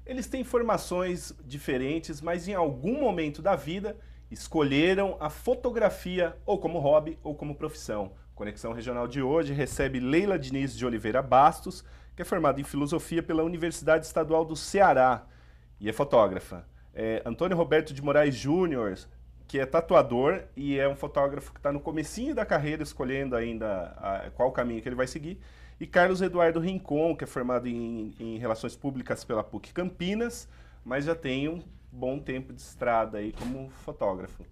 Eles têm formações diferentes, mas em algum momento da vida escolheram a fotografia ou como hobby ou como profissão. Conexão Regional de hoje recebe Leila Diniz de Oliveira Bastos, que é formada em filosofia pela Universidade Estadual do Ceará e é fotógrafa. Antônio Roberto de Moraes Júnior, que é tatuador e é um fotógrafo que está no comecinho da carreira, escolhendo ainda qual caminho que ele vai seguir. E Carlos Eduardo Rincon, que é formado em Relações Públicas pela PUC Campinas, mas já tem um bom tempo de estrada aí como fotógrafo.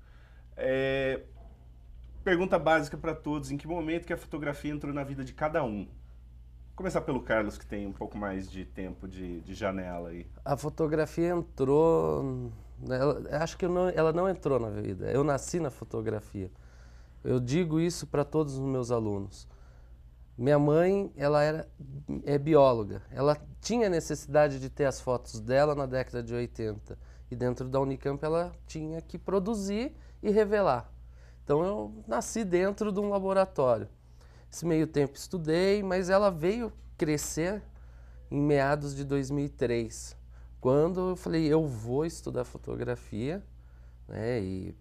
Pergunta básica para todos, em que momento que a fotografia entrou na vida de cada um? Vou começar pelo Carlos, que tem um pouco mais de tempo de janela aí. A fotografia entrou... acho que ela não entrou na vida. Eu nasci na fotografia. Eu digo isso para todos os meus alunos. Minha mãe, ela é bióloga. Ela tinha necessidade de ter as fotos dela na década de 80. E dentro da Unicamp ela tinha que produzir e revelar. Então eu nasci dentro de um laboratório. Esse meio tempo estudei, mas ela veio crescer em meados de 2003. Quando eu falei, eu vou estudar fotografia, né, e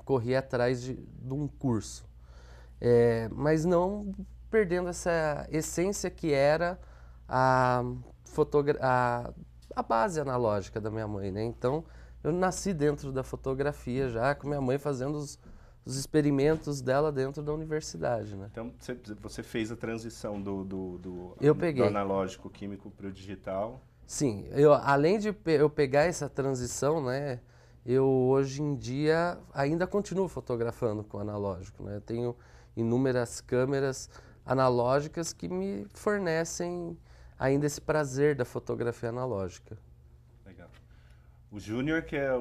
corri atrás de um curso. Mas não perdendo essa essência que era a base analógica da minha mãe, né? Então, eu nasci dentro da fotografia já, com minha mãe fazendo os experimentos dela dentro da universidade, né? Então, você fez a transição do analógico químico para o digital? Sim, além de eu pegar essa transição, né, eu hoje em dia ainda continuo fotografando com analógico, né? Eu tenho inúmeras câmeras analógicas que me fornecem ainda esse prazer da fotografia analógica. Legal. O Júnior, que é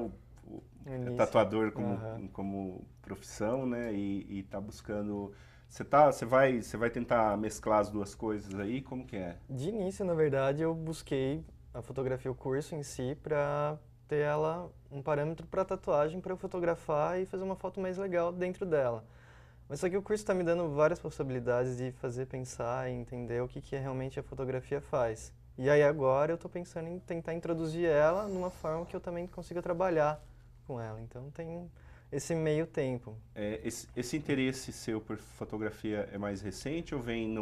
tatuador como profissão, né, e está buscando... Você vai tentar mesclar as duas coisas aí? Como que é? De início, na verdade, eu busquei a fotografia, o curso em si, para ter ela um parâmetro para tatuagem, para eu fotografar e fazer uma foto mais legal dentro dela. Mas só que o curso está me dando várias possibilidades de fazer pensar e entender o que realmente a fotografia faz. E aí agora eu estou pensando em tentar introduzir ela numa forma que eu também consiga trabalhar com ela. Então tem esse meio tempo. Esse interesse seu por fotografia é mais recente ou vem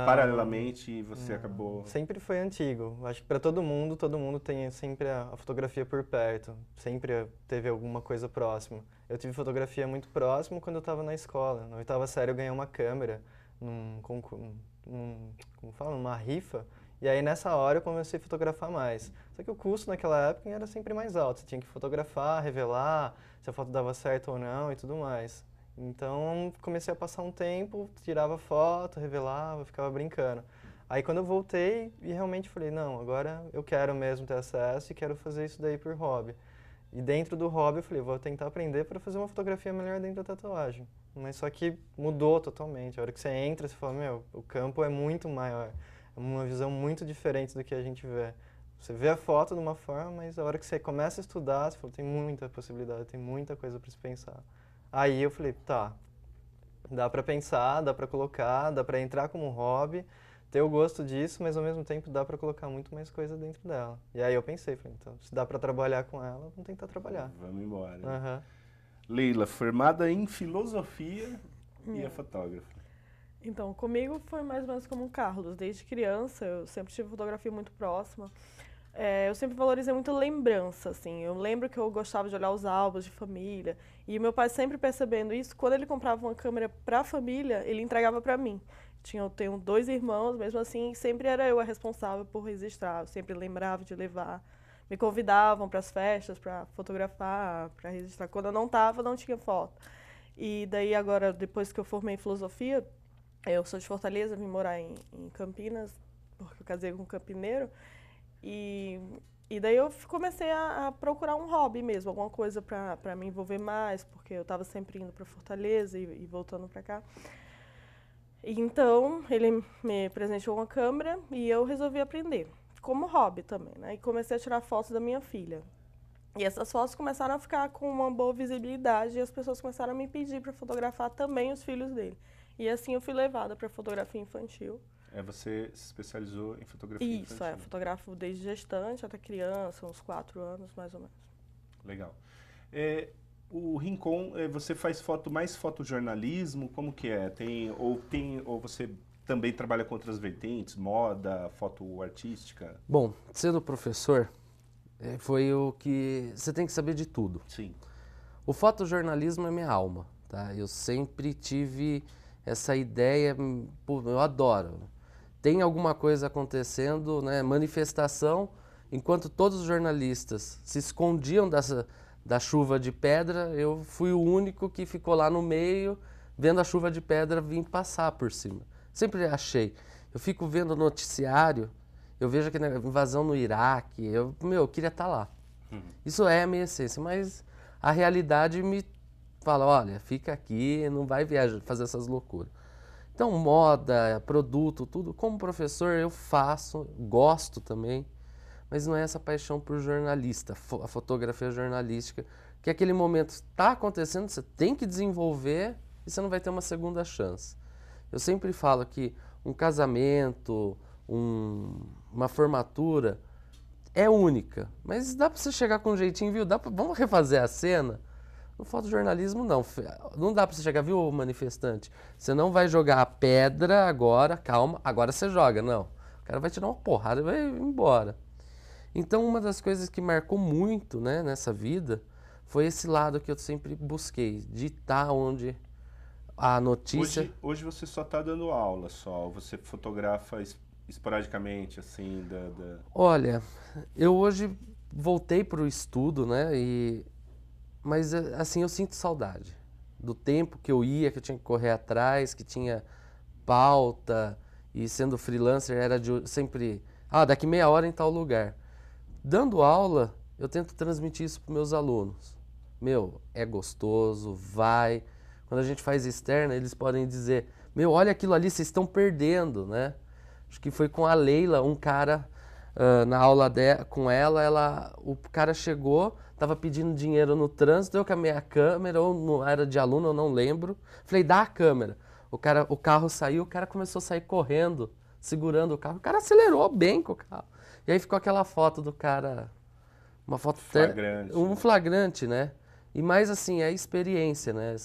paralelamente e você acabou... Sempre foi antigo. Acho que para todo mundo tem sempre a fotografia por perto. Sempre teve alguma coisa próxima. Eu tive fotografia muito próximo quando eu estava na escola. Na 8ª série eu ganhei uma câmera numa rifa. E aí nessa hora eu comecei a fotografar mais. Só que o custo naquela época era sempre mais alto. Você tinha que fotografar, revelar, se a foto dava certo ou não e tudo mais. Então comecei a passar um tempo, tirava foto, revelava, ficava brincando. Aí quando eu voltei e realmente falei, não, agora eu quero mesmo ter acesso e quero fazer isso daí por hobby. E dentro do hobby eu falei, vou tentar aprender para fazer uma fotografia melhor dentro da tatuagem. Mas só que mudou totalmente. A hora que você entra, você fala, meu, o campo é muito maior. É uma visão muito diferente do que a gente vê. Você vê a foto de uma forma, mas a hora que você começa a estudar, você fala, tem muita possibilidade, tem muita coisa para se pensar. Aí eu falei, tá, dá para pensar, dá para colocar, dá para entrar como hobby, ter o gosto disso, mas ao mesmo tempo dá para colocar muito mais coisa dentro dela. E aí eu pensei, falei, então, se dá para trabalhar com ela, vamos tentar trabalhar. Vamos embora. Leila, formada em filosofia e é fotógrafa. Então, comigo foi mais ou menos como o Carlos. Desde criança, eu sempre tive fotografia muito próxima. Eu sempre valorizei muito lembrança, assim. Eu lembro que eu gostava de olhar os álbuns de família. E meu pai sempre percebendo isso, quando ele comprava uma câmera para a família, ele entregava para mim. Eu tenho 2 irmãos, mesmo assim, sempre era eu a responsável por registrar. Eu sempre lembrava de levar. Me convidavam para as festas, para fotografar, para registrar. Quando eu não estava, não tinha foto. E daí agora, depois que eu formei em filosofia, eu sou de Fortaleza, vim morar em Campinas, porque eu casei com um campineiro. E daí eu comecei a procurar um hobby mesmo, alguma coisa para me envolver mais, porque eu estava sempre indo para Fortaleza e voltando para cá. Então, ele me presenteou uma câmera e eu resolvi aprender, como hobby também, né? E comecei a tirar fotos da minha filha. E essas fotos começaram a ficar com uma boa visibilidade e as pessoas começaram a me pedir para fotografar também os filhos dele. E assim eu fui levada para fotografia infantil. Você se especializou em fotografia Isso, infantil. fotografo desde gestante até criança, uns 4 anos, mais ou menos. Legal. O Rincon, você faz mais fotojornalismo? Como que é? Ou você também trabalha com outras vertentes, moda, foto artística? Bom, sendo professor, foi o que... Você tem que saber de tudo. Sim. O fotojornalismo é minha alma, tá? Eu sempre tive essa ideia, pô, eu adoro. Tem alguma coisa acontecendo, né? Manifestação, enquanto todos os jornalistas se escondiam da chuva de pedra, eu fui o único que ficou lá no meio, vendo a chuva de pedra vir passar por cima. Sempre achei. Eu fico vendo o noticiário, eu vejo aquela invasão no Iraque, eu queria estar lá. Isso é a minha essência, mas a realidade me fala, olha, fica aqui, não vai viajar, fazer essas loucuras. Então, moda, produto, tudo, como professor eu faço, gosto também, mas não é essa paixão por jornalista, a fotografia jornalística, que aquele momento está acontecendo, você tem que desenvolver e você não vai ter uma segunda chance. Eu sempre falo que um casamento, uma formatura é única, mas dá para você chegar com um jeitinho, viu? Vamos refazer a cena? No fotojornalismo, não. Não dá para você chegar, viu, manifestante? Você não vai jogar a pedra agora, calma, agora você joga. Não. O cara vai te dar uma porrada e vai embora. Então, uma das coisas que marcou muito, né, nessa vida foi esse lado que eu sempre busquei, de estar onde a notícia... Hoje você só está dando aula, você fotografa esporadicamente, assim, Olha, eu hoje voltei para o estudo, né, mas, assim, eu sinto saudade do tempo que eu ia, que eu tinha que correr atrás, que tinha pauta, e sendo freelancer era sempre, daqui meia hora em tal lugar. Dando aula, eu tento transmitir isso para meus alunos. É gostoso, vai. Quando a gente faz externa, eles podem dizer, olha aquilo ali, vocês estão perdendo, né? Acho que foi com a Leila, um cara, na aula com ela, o cara chegou, estava pedindo dinheiro no trânsito, eu com a minha câmera, ou não era de aluno, eu não lembro. Falei, dá a câmera. O carro saiu, o cara começou a sair correndo, segurando o carro. O cara acelerou bem com o carro. E aí ficou aquela foto do cara, uma foto... Flagrante. Um flagrante, né? E mais assim, é a experiência, né?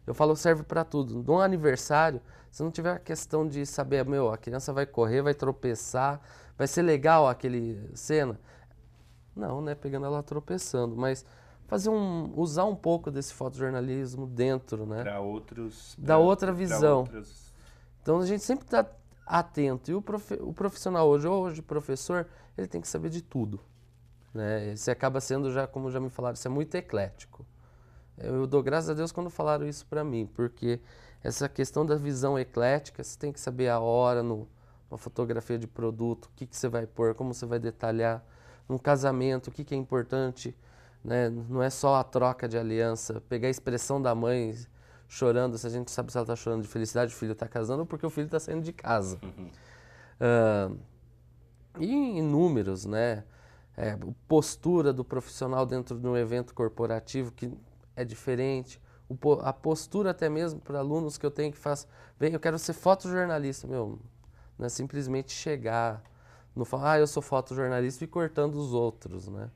Eu falo, serve para tudo. No aniversário, se não tiver a questão de saber, a criança vai correr, vai tropeçar, vai ser legal aquele cena. Não, né? Pegando ela tropeçando, mas usar um pouco desse fotojornalismo dentro, né? Para outros... Da outra visão. Outras... Então a gente sempre está atento. E o profissional hoje professor, ele tem que saber de tudo, né? Você acaba sendo, como já me falaram, você é muito eclético. Eu dou graças a Deus quando falaram isso para mim, porque essa questão da visão eclética, você tem que saber a hora numa fotografia de produto, o que você vai pôr, como você vai detalhar. Num casamento, o que é importante, né? Não é só a troca de aliança, pegar a expressão da mãe chorando, se a gente sabe se ela está chorando de felicidade, o filho está casando ou porque o filho está saindo de casa. E em números, né? Postura do profissional dentro de um evento corporativo que é diferente, a postura até mesmo para alunos que eu tenho que faço, eu quero ser fotojornalista, não é simplesmente chegar, não falar, eu sou fotojornalista e cortando os outros, né?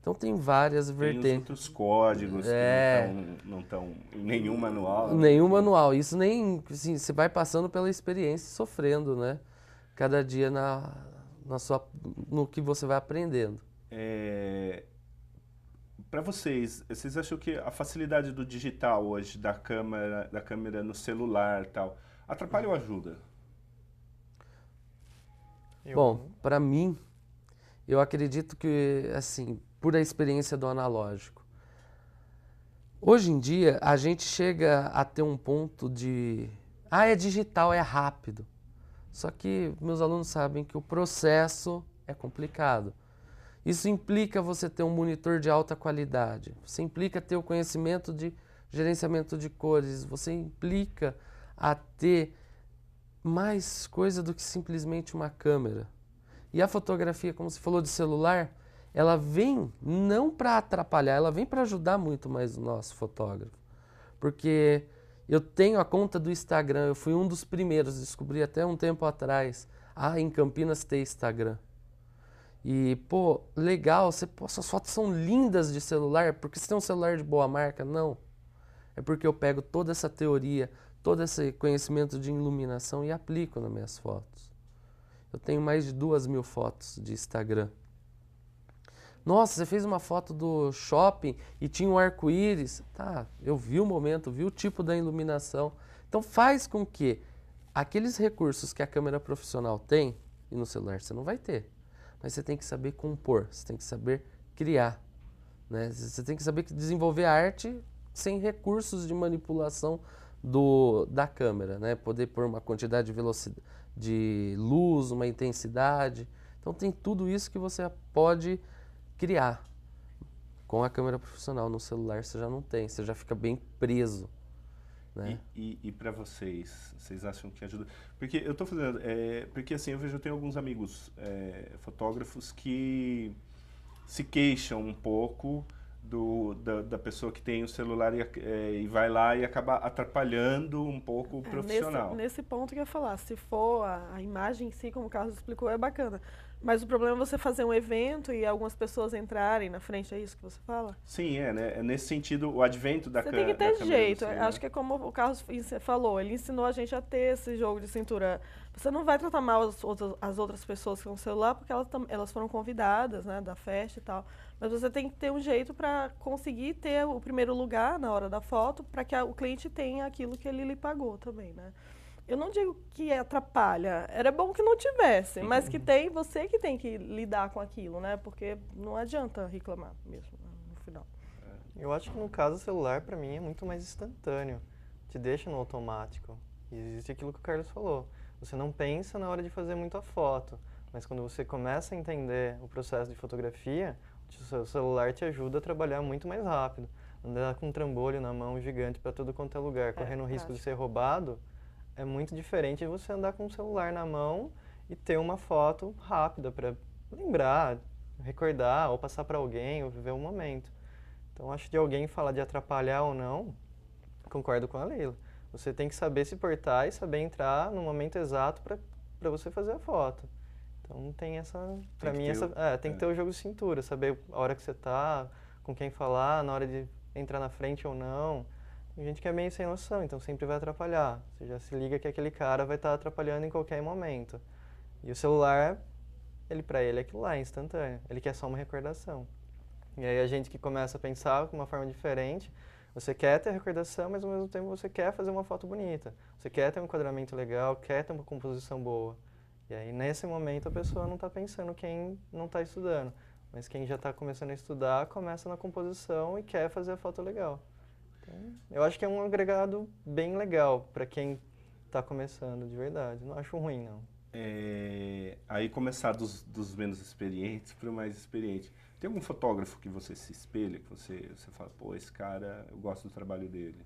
Então tem várias vertentes. Tem os outros códigos que não estão em nenhum manual. Nenhum manual, isso nem, assim, você vai passando pela experiência, sofrendo, né? Cada dia no que você vai aprendendo. Para vocês acham que a facilidade do digital hoje, da câmera no celular e tal, atrapalha ou ajuda? Bom, para mim, eu acredito que, assim, por a experiência do analógico, hoje em dia a gente chega a ter um ponto de, é digital, é rápido. Só que meus alunos sabem que o processo é complicado. Isso implica você ter um monitor de alta qualidade, você implica ter o conhecimento de gerenciamento de cores, você implica a ter mais coisa do que simplesmente uma câmera. E a fotografia, como você falou de celular, ela vem não para atrapalhar, ela vem para ajudar muito mais o nosso fotógrafo. Porque Eu tenho a conta do Instagram, eu fui um dos primeiros, descobri até um tempo atrás. Em Campinas tem Instagram. E, pô, legal, suas fotos são lindas de celular, porque você tem um celular de boa marca? Não. É porque eu pego toda essa teoria, todo esse conhecimento de iluminação e aplico nas minhas fotos. Eu tenho mais de 2.000 fotos de Instagram. Nossa, você fez uma foto do shopping e tinha um arco-íris. Tá, eu vi o momento, vi o tipo da iluminação. Então faz com que aqueles recursos que a câmera profissional tem, e no celular você não vai ter, mas você tem que saber compor, você tem que saber criar, né? Você tem que saber desenvolver a arte sem recursos de manipulação da câmera, né? Poder pôr uma quantidade de velocidade, de luz, uma intensidade. Então tem tudo isso que você pode criar. Com a câmera profissional no celular você já não tem, você já fica bem preso, né? E para vocês acham que ajuda? Porque eu tô fazendo, porque assim, eu tenho alguns amigos fotógrafos que se queixam um pouco da pessoa que tem o celular e vai lá e acaba atrapalhando um pouco o profissional. Nesse ponto que eu ia falar, se for a imagem em si, como o Carlos explicou, é bacana. Mas o problema é você fazer um evento e algumas pessoas entrarem na frente, é isso que você fala? Sim, né? É nesse sentido, o advento da câmera. Você tem que ter jeito. Né? Acho que é como o Carlos falou, ele ensinou a gente a ter esse jogo de cintura. Você não vai tratar mal as outras pessoas que estão no celular, porque elas foram convidadas, né, da festa e tal. Mas você tem que ter um jeito para conseguir ter o primeiro lugar na hora da foto, para que o cliente tenha aquilo que ele lhe pagou também, né? Eu não digo que atrapalha, era bom que não tivesse, mas que você que tem que lidar com aquilo, né? Porque não adianta reclamar mesmo, né, no final. Eu acho que no caso do celular, para mim, é muito mais instantâneo. Te deixa no automático. E existe aquilo que o Carlos falou. Você não pensa na hora de fazer muita foto, mas quando você começa a entender o processo de fotografia, o seu celular te ajuda a trabalhar muito mais rápido. Andar com um trambolho na mão gigante para todo quanto é lugar, correndo o risco de ser roubado, é muito diferente de você andar com o celular na mão e ter uma foto rápida para lembrar, recordar, ou passar para alguém, ou viver um momento. Então, acho que de alguém falar de atrapalhar ou não, concordo com a Leila. Você tem que saber se portar e saber entrar no momento exato para você fazer a foto. Então, tem essa... Para mim, tem que ter o jogo de cintura, saber a hora que você tá, com quem falar, na hora de entrar na frente ou não. Tem gente que é meio sem noção, então sempre vai atrapalhar. Você já se liga que aquele cara vai estar atrapalhando em qualquer momento. E o celular, para ele é aquilo lá, é instantâneo. Ele quer só uma recordação. E aí a gente que começa a pensar de uma forma diferente, você quer ter a recordação, mas ao mesmo tempo você quer fazer uma foto bonita. Você quer ter um enquadramento legal, quer ter uma composição boa. E aí nesse momento a pessoa não está pensando quem não está estudando. Mas quem já está começando a estudar, começa na composição e quer fazer a foto legal. Então, eu acho que é um agregado bem legal para quem está começando, de verdade. Não acho ruim, não. Aí começar dos menos experientes para o mais experiente. Tem algum fotógrafo que você se espelha, que você fala, pô, esse cara, eu gosto do trabalho dele?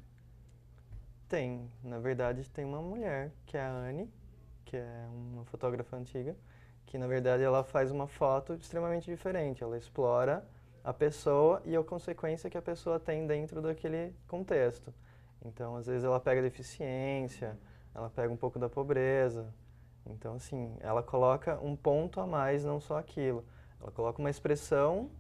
Tem. Na verdade, tem uma mulher, que é a Anne, que é uma fotógrafa antiga, que na verdade ela faz uma foto extremamente diferente. Ela explora a pessoa e a consequência que a pessoa tem dentro daquele contexto. Então, às vezes ela pega a deficiência, ela pega um pouco da pobreza. Então, assim, ela coloca um ponto a mais, não só aquilo. Ela coloca uma expressão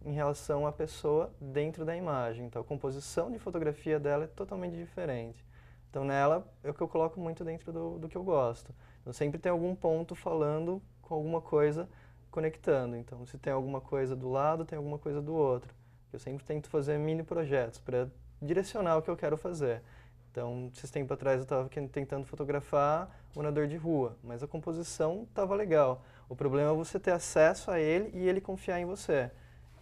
em relação à pessoa dentro da imagem. Então, a composição de fotografia dela é totalmente diferente. Então, nela, é o que eu coloco muito dentro do que eu gosto. Então, sempre tem algum ponto falando com alguma coisa, conectando. Então, se tem alguma coisa do lado, tem alguma coisa do outro. Eu sempre tento fazer mini projetos para direcionar o que eu quero fazer. Então, esses tempos atrás eu estava tentando fotografar morador de rua, mas a composição estava legal. O problema é você ter acesso a ele e ele confiar em você.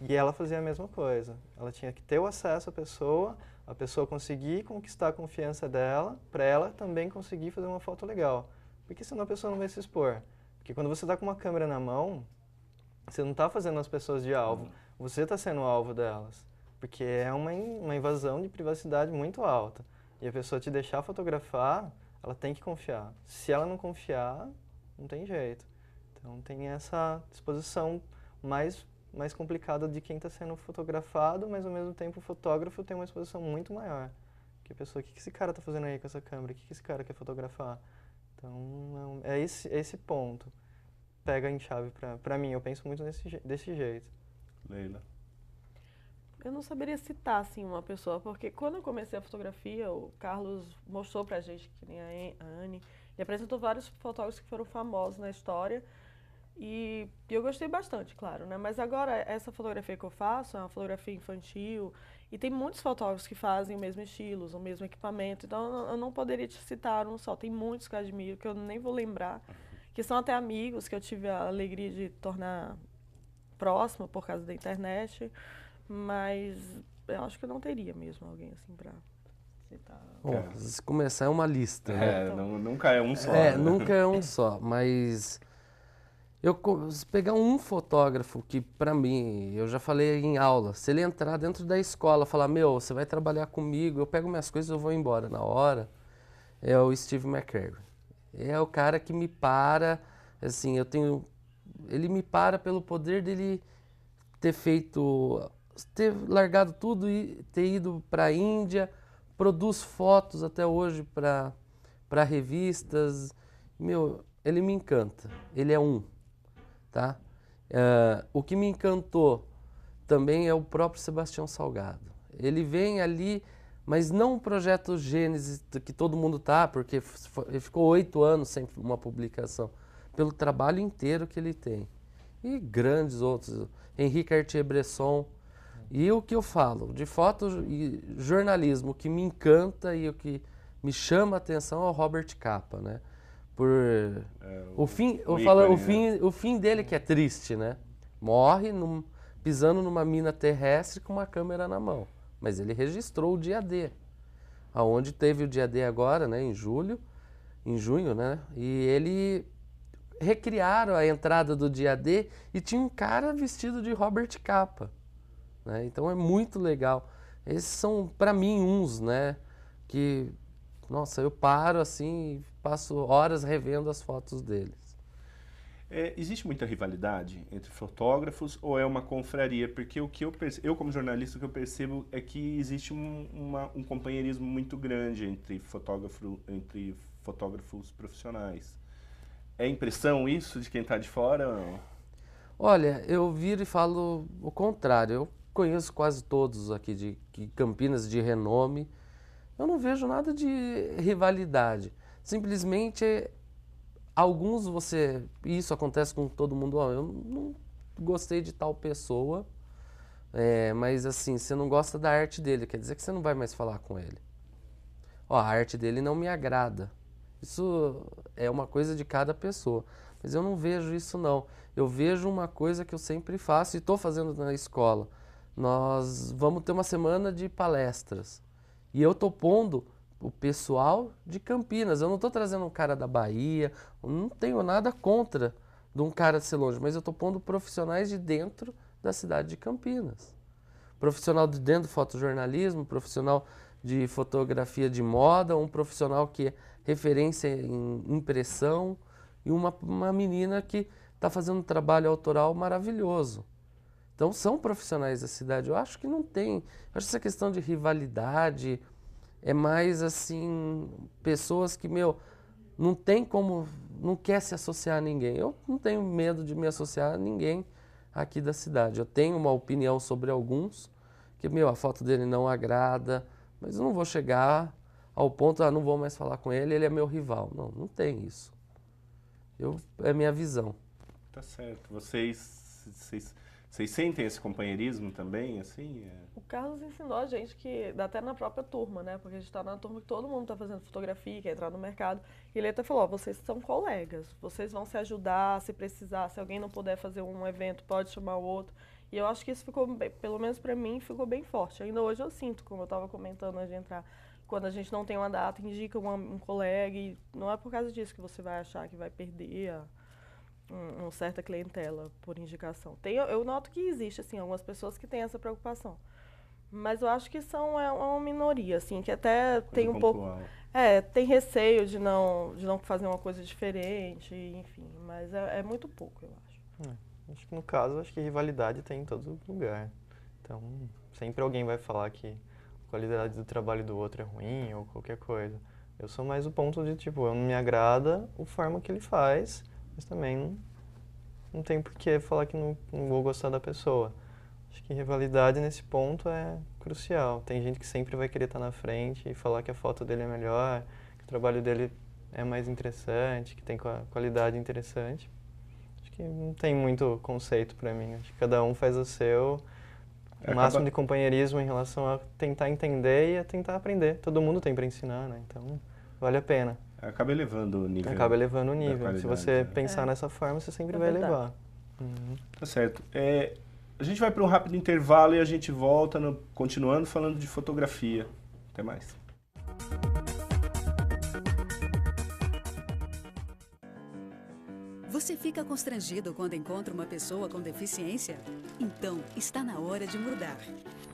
E ela fazia a mesma coisa. Ela tinha que ter o acesso à pessoa, a pessoa conseguir conquistar a confiança dela, para ela também conseguir fazer uma foto legal. Porque senão a pessoa não vai se expor. Porque quando você está com uma câmera na mão, você não está fazendo as pessoas de alvo, você está sendo o alvo delas. Porque é uma invasão de privacidade muito alta. E a pessoa te deixar fotografar, ela tem que confiar. Se ela não confiar, não tem jeito. Então tem essa disposição mais complicada de quem está sendo fotografado, mas ao mesmo tempo o fotógrafo tem uma exposição muito maior. Porque a pessoa, o que esse cara tá fazendo aí com essa câmera? O que esse cara quer fotografar? Então, é esse ponto. Pega em chave pra mim, eu penso muito desse jeito. Leila. Eu não saberia citar, assim, uma pessoa, porque quando eu comecei a fotografia, o Carlos mostrou pra gente, que nem a Anne, e apresentou vários fotógrafos que foram famosos na história, e eu gostei bastante, claro, né? Mas agora, essa fotografia que eu faço é uma fotografia infantil, e tem muitos fotógrafos que fazem o mesmo estilo, o mesmo equipamento, então eu não poderia te citar um só, tem muitos que eu admiro, que eu nem vou lembrar, que são até amigos, que eu tive a alegria de tornar próxima por causa da internet, mas eu acho que eu não teria mesmo alguém assim pra citar. Bom, se começar é uma lista, né? Nunca é um só. É, né? nunca é um só, mas se pegar um fotógrafo que, pra mim, eu já falei em aula, se ele entrar dentro da escola, falar, meu, você vai trabalhar comigo, eu pego minhas coisas e eu vou embora na hora, é o Steve McCurry. É o cara que me para, assim, ele me para pelo poder dele ter largado tudo e ter ido para a Índia, produz fotos até hoje para revistas. Meu, ele me encanta, ele é tá? O que me encantou também é o próprio Sebastião Salgado. Ele vem ali, mas não um projeto Gênesis que todo mundo tá, porque ele ficou 8 anos sem uma publicação, pelo trabalho inteiro que ele tem. E grandes outros, Henri Cartier-Bresson. E o que eu falo, de foto e jornalismo, o que me encanta e o que me chama a atenção é o Robert Capa, né? O fim dele que é triste, né? Morre pisando numa mina terrestre com uma câmera na mão. Mas ele registrou o dia D. Aonde teve o dia D agora, né? Em junho, né? E ele recriaram a entrada do dia D e tinha um cara vestido de Robert Capa, né? Então é muito legal. Esses são, para mim, uns, né? Que, nossa, eu paro assim e passo horas revendo as fotos deles. Existe muita rivalidade entre fotógrafos ou é uma confraria? Porque o que eu como jornalista, o que eu percebo é que existe um companheirismo muito grande entre fotógrafos profissionais. É impressão isso de quem está de fora? Ou? Olha, eu viro e falo o contrário. Eu conheço quase todos aqui de Campinas de renome. Eu não vejo nada de rivalidade. Simplesmente alguns isso acontece com todo mundo. Eu não gostei de tal pessoa, mas assim, você não gosta da arte dele, quer dizer que você não vai mais falar com ele. A arte dele não me agrada. Isso é uma coisa de cada pessoa. Mas eu não vejo isso não. Eu vejo uma coisa que eu sempre faço e estou fazendo na escola. Nós vamos ter uma semana de palestras. E eu estou pondo o pessoal de Campinas. Eu não estou trazendo um cara da Bahia. Eu não tenho nada contra de um cara ser longe. Mas eu estou pondo profissionais de dentro da cidade de Campinas. Profissional de dentro do fotojornalismo, profissional de fotografia de moda, um profissional que é referência em impressão e uma menina que está fazendo um trabalho autoral maravilhoso. Então são profissionais da cidade. Eu acho que não tem. Eu acho que essa questão de rivalidade é mais assim, pessoas que, não tem como, não quer se associar a ninguém. Eu não tenho medo de me associar a ninguém aqui da cidade. Eu tenho uma opinião sobre alguns, que, a foto dele não agrada, mas eu não vou chegar ao ponto, não vou mais falar com ele, ele é meu rival. Não tem isso. É minha visão. Tá certo. Vocês sentem esse companheirismo também, assim? O Carlos ensinou a gente que, até na própria turma, né? Porque a gente está na turma que todo mundo está fazendo fotografia, quer entrar no mercado. E ele até falou, vocês são colegas, vocês vão se ajudar se precisar, se alguém não puder fazer um evento, pode chamar o outro. E eu acho que isso ficou, pelo menos para mim, ficou bem forte. Ainda hoje eu sinto, como eu estava comentando antes de entrar, quando a gente não tem uma data, indica um colega, e não é por causa disso que você vai achar que vai perder uma certa clientela por indicação. Eu noto que existe, assim, algumas pessoas que têm essa preocupação. Mas eu acho que é uma minoria, assim, que até Coisa tem um pontual. pouco... tem receio de não fazer uma coisa diferente, enfim. Mas é muito pouco, eu acho. Acho que no caso, acho que rivalidade tem em todo lugar. Então, sempre alguém vai falar que a qualidade do trabalho do outro é ruim ou qualquer coisa. Eu sou mais o ponto de, tipo, não me agrada a forma que ele faz, mas também não tem por que falar que não vou gostar da pessoa. Acho que rivalidade nesse ponto é crucial. Tem gente que sempre vai querer estar na frente e falar que a foto dele é melhor, que o trabalho dele é mais interessante, que tem qualidade interessante. Acho que não tem muito conceito pra mim. Acho que cada um faz o seu. O máximo de companheirismo em relação a tentar entender e a tentar aprender. Todo mundo tem para ensinar, né? Então, vale a pena. Acaba elevando o nível. Acaba elevando o nível. Se você né? pensar nessa forma, você sempre vai elevar. Tá certo. A gente vai para um rápido intervalo e a gente volta continuando falando de fotografia. Até mais. Você fica constrangido quando encontra uma pessoa com deficiência? Então, está na hora de mudar.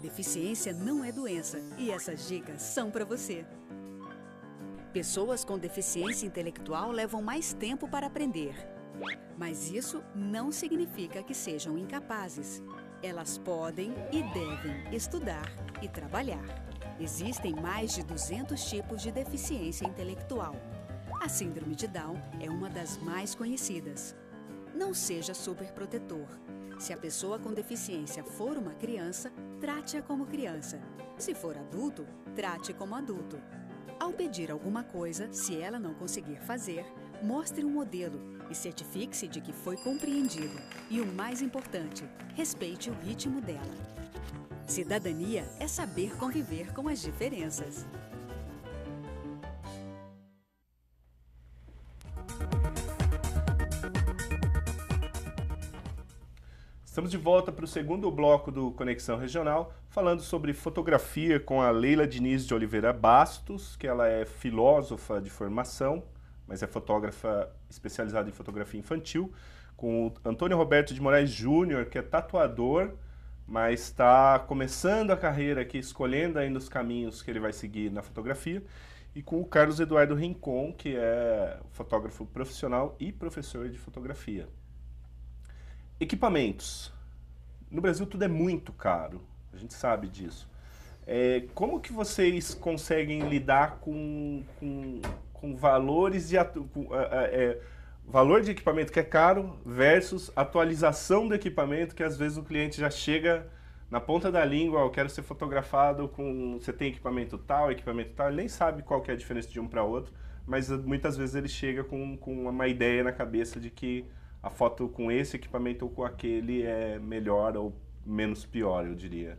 Deficiência não é doença e essas dicas são para você. Pessoas com deficiência intelectual levam mais tempo para aprender. Mas isso não significa que sejam incapazes. Elas podem e devem estudar e trabalhar. Existem mais de 200 tipos de deficiência intelectual. A síndrome de Down é uma das mais conhecidas. Não seja superprotetor. Se a pessoa com deficiência for uma criança, trate-a como criança. Se for adulto, trate como adulto. Ao pedir alguma coisa, se ela não conseguir fazer, mostre um modelo e certifique-se de que foi compreendido. E o mais importante, respeite o ritmo dela. Cidadania é saber conviver com as diferenças. Estamos de volta para o segundo bloco do Conexão Regional, falando sobre fotografia com a Leila Diniz de Oliveira Bastos, que ela é filósofa de formação, mas é fotógrafa especializada em fotografia infantil, com o Antônio Roberto de Moraes Júnior, que é tatuador, mas está começando a carreira aqui, escolhendo ainda os caminhos que ele vai seguir na fotografia, e com o Carlos Eduardo Rincon, que é fotógrafo profissional e professor de fotografia. Equipamentos. No Brasil tudo é muito caro, a gente sabe disso. Como que vocês conseguem lidar com valores de valor de equipamento que é caro versus atualização do equipamento, que às vezes o cliente já chega na ponta da língua, eu quero ser fotografado com... Você tem equipamento tal, ele nem sabe qual que é a diferença de um para outro, mas muitas vezes ele chega com uma ideia na cabeça de que a foto com esse equipamento ou com aquele é melhor ou menos pior, eu diria.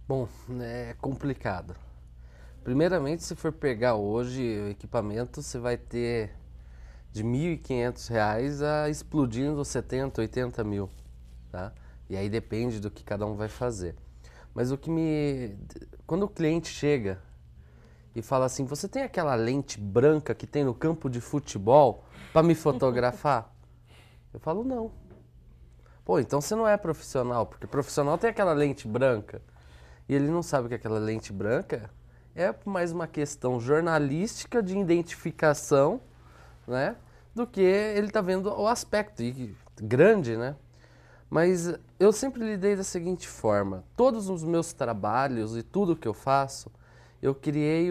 Bom, é complicado. Primeiramente, se for pegar hoje o equipamento, você vai ter de R$ 1.500 a explodindo 70, 80 mil, tá? E aí depende do que cada um vai fazer. Mas quando o cliente chega e fala assim, você tem aquela lente branca que tem no campo de futebol para me fotografar? Eu falo, não. Pô, então você não é profissional, porque profissional tem aquela lente branca. E ele não sabe que aquela lente branca é mais uma questão jornalística de identificação, né? Do que ele tá vendo o aspecto grande, né? Mas eu sempre lidei da seguinte forma. Todos os meus trabalhos e tudo que eu faço, eu criei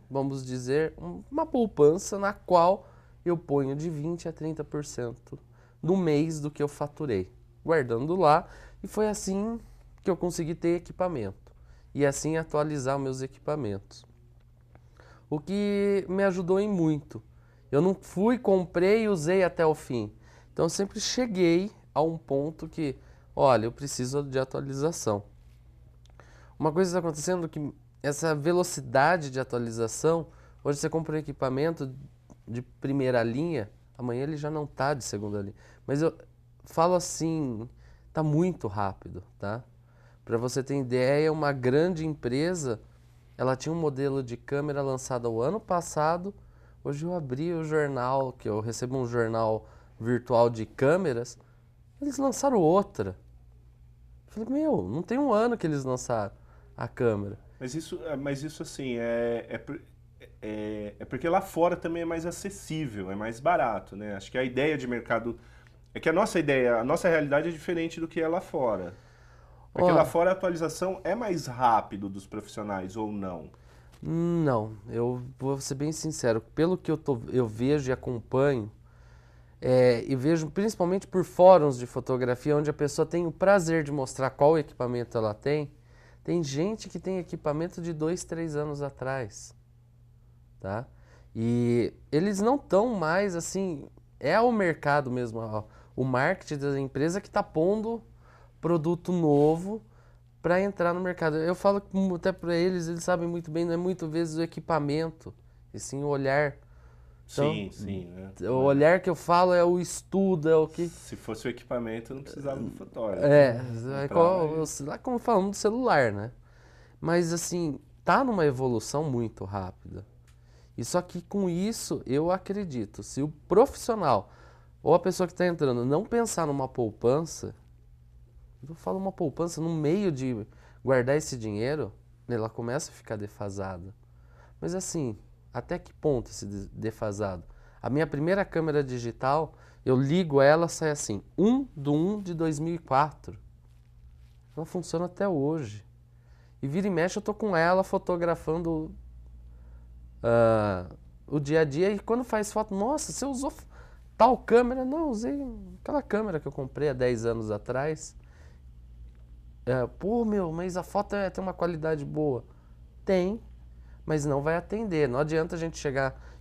vamos dizer, uma poupança na qual eu ponho de 20% a 30% no mês do que eu faturei, guardando lá, e foi assim que eu consegui ter equipamento e assim atualizar meus equipamentos. O que me ajudou em muito. Eu não comprei e usei até o fim. Então eu sempre cheguei a um ponto que, olha, eu preciso de atualização. Uma coisa está acontecendo que essa velocidade de atualização, hoje você compra um equipamento de primeira linha, amanhã ele já não está de segunda linha. Mas eu falo assim, está muito rápido, tá? Para você ter ideia, uma grande empresa, ela tinha um modelo de câmera lançado o ano passado. Hoje eu abri o jornal, que eu recebo um jornal virtual de câmeras, eles lançaram outra. Eu falei, não tem um ano que eles lançaram a câmera. Mas isso assim, é porque lá fora também é mais acessível, é mais barato, né? Acho que a ideia de mercado... É que a nossa realidade é diferente do que é lá fora. Porque Ó, lá fora a atualização é mais rápido dos profissionais ou não? Não, eu vou ser bem sincero, pelo que eu vejo e acompanho, e vejo principalmente por fóruns de fotografia, onde a pessoa tem o prazer de mostrar qual equipamento ela tem gente que tem equipamento de 2, 3 anos atrás, tá? E eles não estão mais assim, é o mercado mesmo, ó, o marketing da empresa que está pondo produto novo para entrar no mercado. Eu falo até para eles sabem muito bem, não é muitas vezes o equipamento, e sim o olhar. Então, Sim, né? o olhar que eu falo é o estudo, é o que... Se fosse o equipamento, não precisava do fotógrafo. Lá como falando do celular, né? Mas assim, tá numa evolução muito rápida. E só que com isso, eu acredito, se o profissional ou a pessoa que está entrando não pensar numa poupança, eu falo uma poupança no meio de guardar esse dinheiro, ela começa a ficar defasada. Mas assim, até que ponto esse defasado? A minha primeira câmera digital, eu ligo ela, sai assim, 1 de 2004. Ela funciona até hoje. E vira e mexe eu tô com ela fotografando o dia a dia. E quando faz foto, nossa, você usou tal câmera? Não, usei aquela câmera que eu comprei há 10 anos atrás. Pô, meu, mas a foto tem uma qualidade boa. Tem, mas não vai atender. Não adianta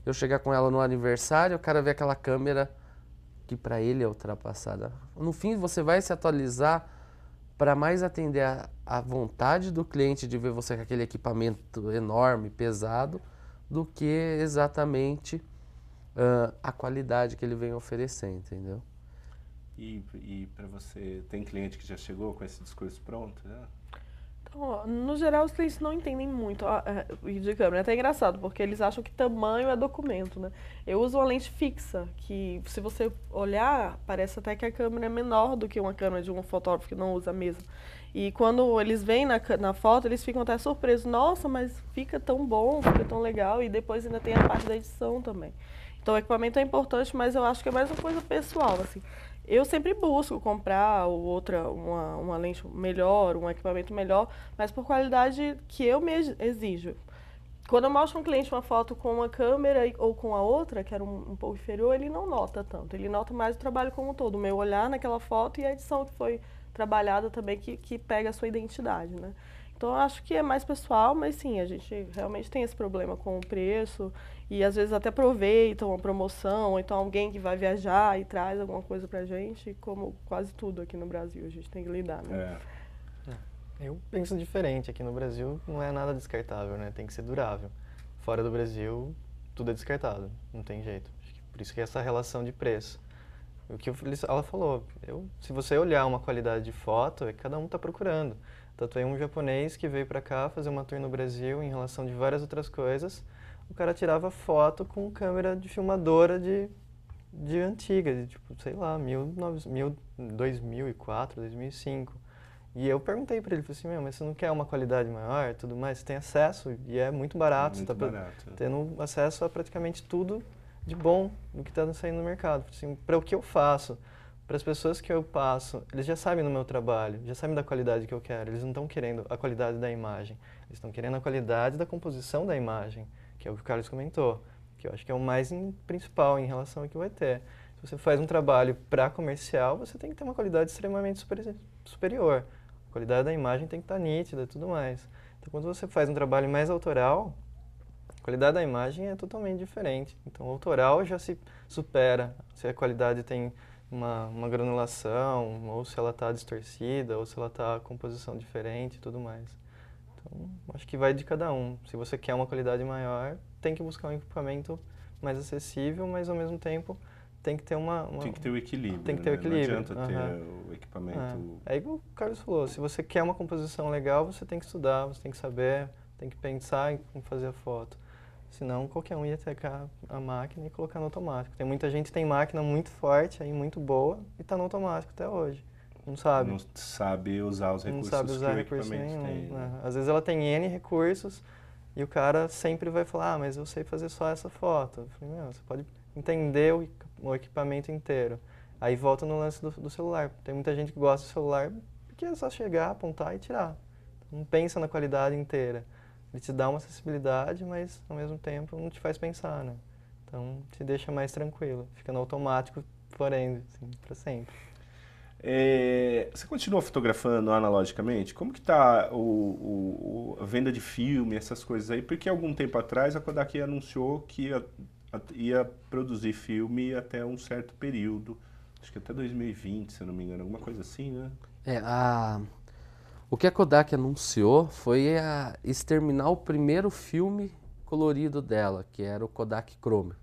eu chegar com ela no aniversário, o cara ver aquela câmera que para ele é ultrapassada. No fim, você vai se atualizar para mais atender a vontade do cliente de ver você com aquele equipamento enorme, pesado, do que exatamente a qualidade que ele vem oferecer, entendeu? E para você, tem cliente que já chegou com esse discurso pronto? Já? Então, ó, no geral, os clientes não entendem muito de câmera. É até engraçado, porque eles acham que tamanho é documento, né? Eu uso uma lente fixa, que se você olhar, parece até que a câmera é menor do que uma câmera de um fotógrafo que não usa mesmo. E quando eles veem na foto, eles ficam até surpresos. Nossa, mas fica tão bom, fica tão legal. E depois ainda tem a parte da edição também. Então, o equipamento é importante, mas eu acho que é mais uma coisa pessoal, assim. Eu sempre busco comprar uma lente melhor, um equipamento melhor, mas por qualidade que eu me exijo. Quando eu mostro a um cliente uma foto com uma câmera ou com a outra, que era um pouco inferior, ele não nota tanto. Ele nota mais o trabalho como um todo, o meu olhar naquela foto e a edição que foi trabalhada também, que pega a sua identidade, né? Então, eu acho que é mais pessoal, mas sim, a gente realmente tem esse problema com o preço e às vezes até aproveitam uma promoção, ou então alguém que vai viajar e traz alguma coisa pra gente, como quase tudo aqui no Brasil, a gente tem que lidar, né? Eu penso diferente. Aqui no Brasil não é nada descartável, né? Tem que ser durável. Fora do Brasil, tudo é descartável, não tem jeito. Por isso que é essa relação de preço. O que ela falou, se você olhar uma qualidade de foto, é que cada um está procurando. Tanto é um japonês que veio para cá fazer uma tour no Brasil em relação de várias outras coisas. O cara tirava foto com câmera de filmadora de antiga, de tipo, sei lá, 2004, 2005. E eu perguntei para ele, falei assim, mas você não quer uma qualidade maior, tudo mais? Você tem acesso e é muito barato. Muito você está tendo acesso a praticamente tudo de bom do que está saindo no mercado. Assim, para o que eu faço, para as pessoas que eu passo, eles já sabem do meu trabalho, já sabem da qualidade que eu quero. Eles não estão querendo a qualidade da imagem, eles estão querendo a qualidade da composição da imagem, que é o que o Carlos comentou, que eu acho que é o mais principal em relação ao que vai ter. Se você faz um trabalho para comercial, você tem que ter uma qualidade extremamente superior. A qualidade da imagem tem que estar nítida e tudo mais. Então, quando você faz um trabalho mais autoral, a qualidade da imagem é totalmente diferente. Então, o autoral já se supera. Se a qualidade tem uma granulação, ou se ela está distorcida, ou se ela está com composição diferente e tudo mais. Então, acho que vai de cada um. Se você quer uma qualidade maior, tem que buscar um equipamento mais acessível, mas ao mesmo tempo tem que ter Tem que ter o equilíbrio. Tem que ter o equilíbrio. Não adianta ter o equipamento. É igual o Carlos falou, se você quer uma composição legal, você tem que estudar, você tem que saber, tem que pensar em como fazer a foto. Senão qualquer um ia pegar a máquina e colocar no automático. Tem muita gente que tem máquina muito forte, aí, muito boa, e está no automático até hoje. Não sabe. Não sabe usar os recursos não sabe usar que o recurso equipamento nenhum, tem. né? Às vezes ela tem N recursos e o cara sempre vai falar, mas eu sei fazer só essa foto. Eu falei, você pode entender o equipamento inteiro. Aí volta no lance do celular. Tem muita gente que gosta do celular porque é só chegar, apontar e tirar. Não pensa na qualidade inteira. Ele te dá uma acessibilidade, mas ao mesmo tempo não te faz pensar, né? Então te deixa mais tranquilo, fica no automático, porém, assim, para sempre. Você continua fotografando analogicamente? Como que tá a venda de filme, essas coisas aí? Porque algum tempo atrás a Kodak anunciou que ia produzir filme até um certo período, acho que até 2020, se eu não me engano, alguma coisa assim, né? O que a Kodak anunciou foi exterminar o primeiro filme colorido dela, que era o Kodak Chrome.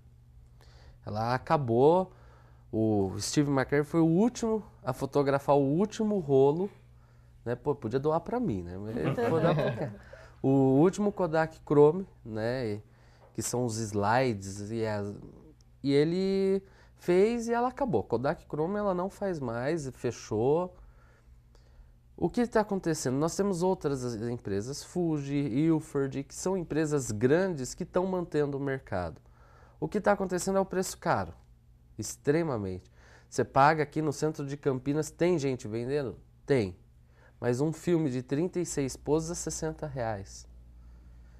Ela acabou, o Steve McCurry foi o último a fotografar o último rolo, né? Pô, podia doar para mim, né? Vou dar pra... O último Kodak Chrome, né? Que são os slides e ele fez e ela acabou. Kodak Chrome ela não faz mais, fechou. O que está acontecendo? Nós temos outras empresas, Fuji, Ilford, que são empresas grandes que estão mantendo o mercado. O que está acontecendo é o preço caro, extremamente. Você paga aqui no centro de Campinas, tem gente vendendo? Tem. Mas um filme de 36 poses é R$60.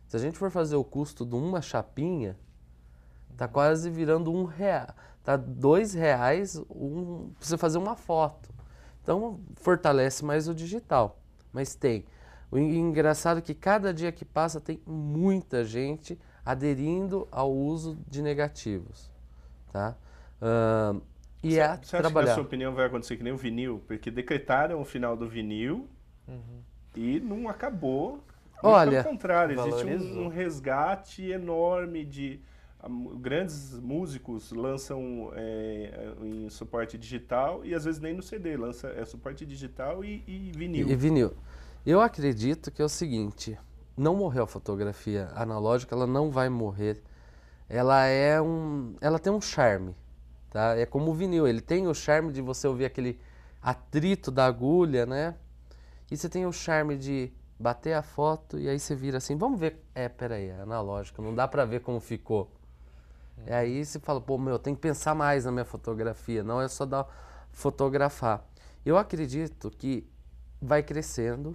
Se a gente for fazer o custo de uma chapinha, tá quase virando R$1. Tá R$2 pra você fazer uma foto. Então, fortalece mais o digital. Mas tem. O engraçado é que cada dia que passa tem muita gente aderindo ao uso de negativos. Tá? Você acha que, na sua opinião, vai acontecer que nem o vinil? Porque decretaram o final do vinil e não acabou. Olha, pelo contrário, existe um resgate enorme de... Grandes músicos lançam em suporte digital e às vezes nem no CD, lança suporte digital e vinil. E vinil. Eu acredito que é o seguinte, não morreu a fotografia analógica, ela não vai morrer. Ela tem um charme, tá? É como o vinil, ele tem o charme de você ouvir aquele atrito da agulha, né? E você tem o charme de bater a foto e aí você vira assim, vamos ver, peraí, é analógica, não dá pra ver como ficou. E aí você fala, pô, eu tenho que pensar mais na minha fotografia, não é só fotografar. Eu acredito que vai crescendo,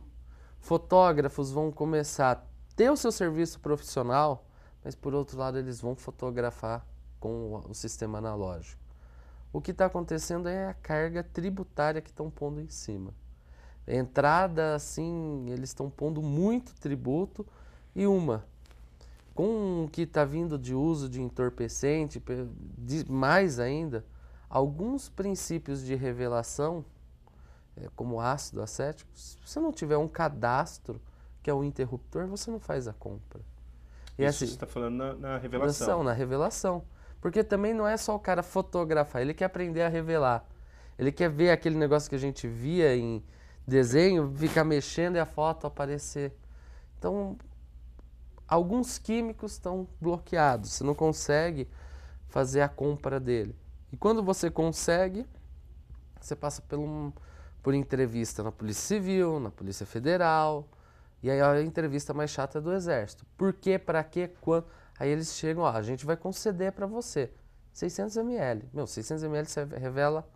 fotógrafos vão começar a ter o seu serviço profissional, mas por outro lado eles vão fotografar com o sistema analógico. O que está acontecendo é a carga tributária que estão pondo em cima. Entrada, assim, eles estão pondo muito tributo e com o que está vindo de uso de entorpecente, mais ainda, alguns princípios de revelação, como ácido acético, se você não tiver um cadastro, que é o interruptor, você não faz a compra. E Isso assim, você está falando na revelação. Na revelação. Porque também não é só o cara fotografar, ele quer aprender a revelar. Ele quer ver aquele negócio que a gente via em desenho, ficar mexendo e a foto aparecer. Então, alguns químicos estão bloqueados, você não consegue fazer a compra dele. E quando você consegue, você passa por entrevista na Polícia Civil, na Polícia Federal, e aí a entrevista mais chata é do Exército. Por quê, para quê, quando? Aí eles chegam, a gente vai conceder para você 600 ml. 600 ml você revela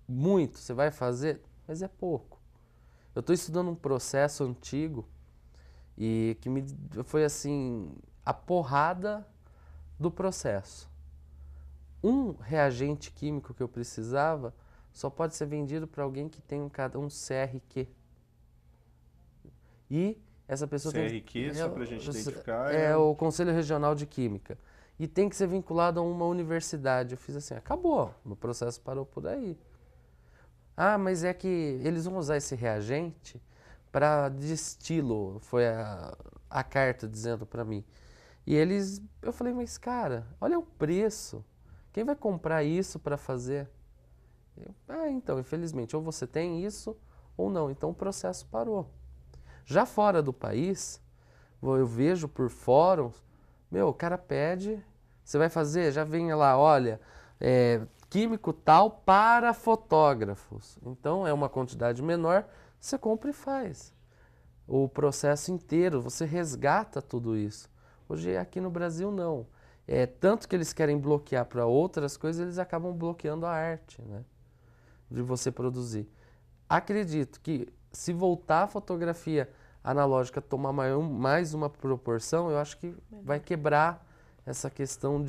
muito, você vai fazer, mas é pouco. Eu estou estudando um processo antigo, e que foi assim, a porrada do processo. Um reagente químico que eu precisava só pode ser vendido para alguém que tem um CRQ. E essa pessoa CRQ, só para a gente identificar... É o Conselho Regional de Química. E tem que ser vinculado a uma universidade. Eu fiz assim, acabou, o processo parou por aí. Mas é que eles vão usar esse reagente para destilo, foi a carta dizendo para mim. E eu falei, mas cara, olha o preço, quem vai comprar isso para fazer? Então, infelizmente, ou você tem isso ou não, então o processo parou. Já fora do país, eu vejo por fóruns, o cara pede, você vai fazer, já vem lá, olha, químico tal para fotógrafos. Então, é uma quantidade menor, você compra e faz. O processo inteiro, você resgata tudo isso. Hoje, aqui no Brasil, não. Tanto que eles querem bloquear para outras coisas, eles acabam bloqueando a arte, né? De você produzir. acredito que se voltar a fotografia analógica tomar mais uma proporção, eu acho que vai quebrar essa questão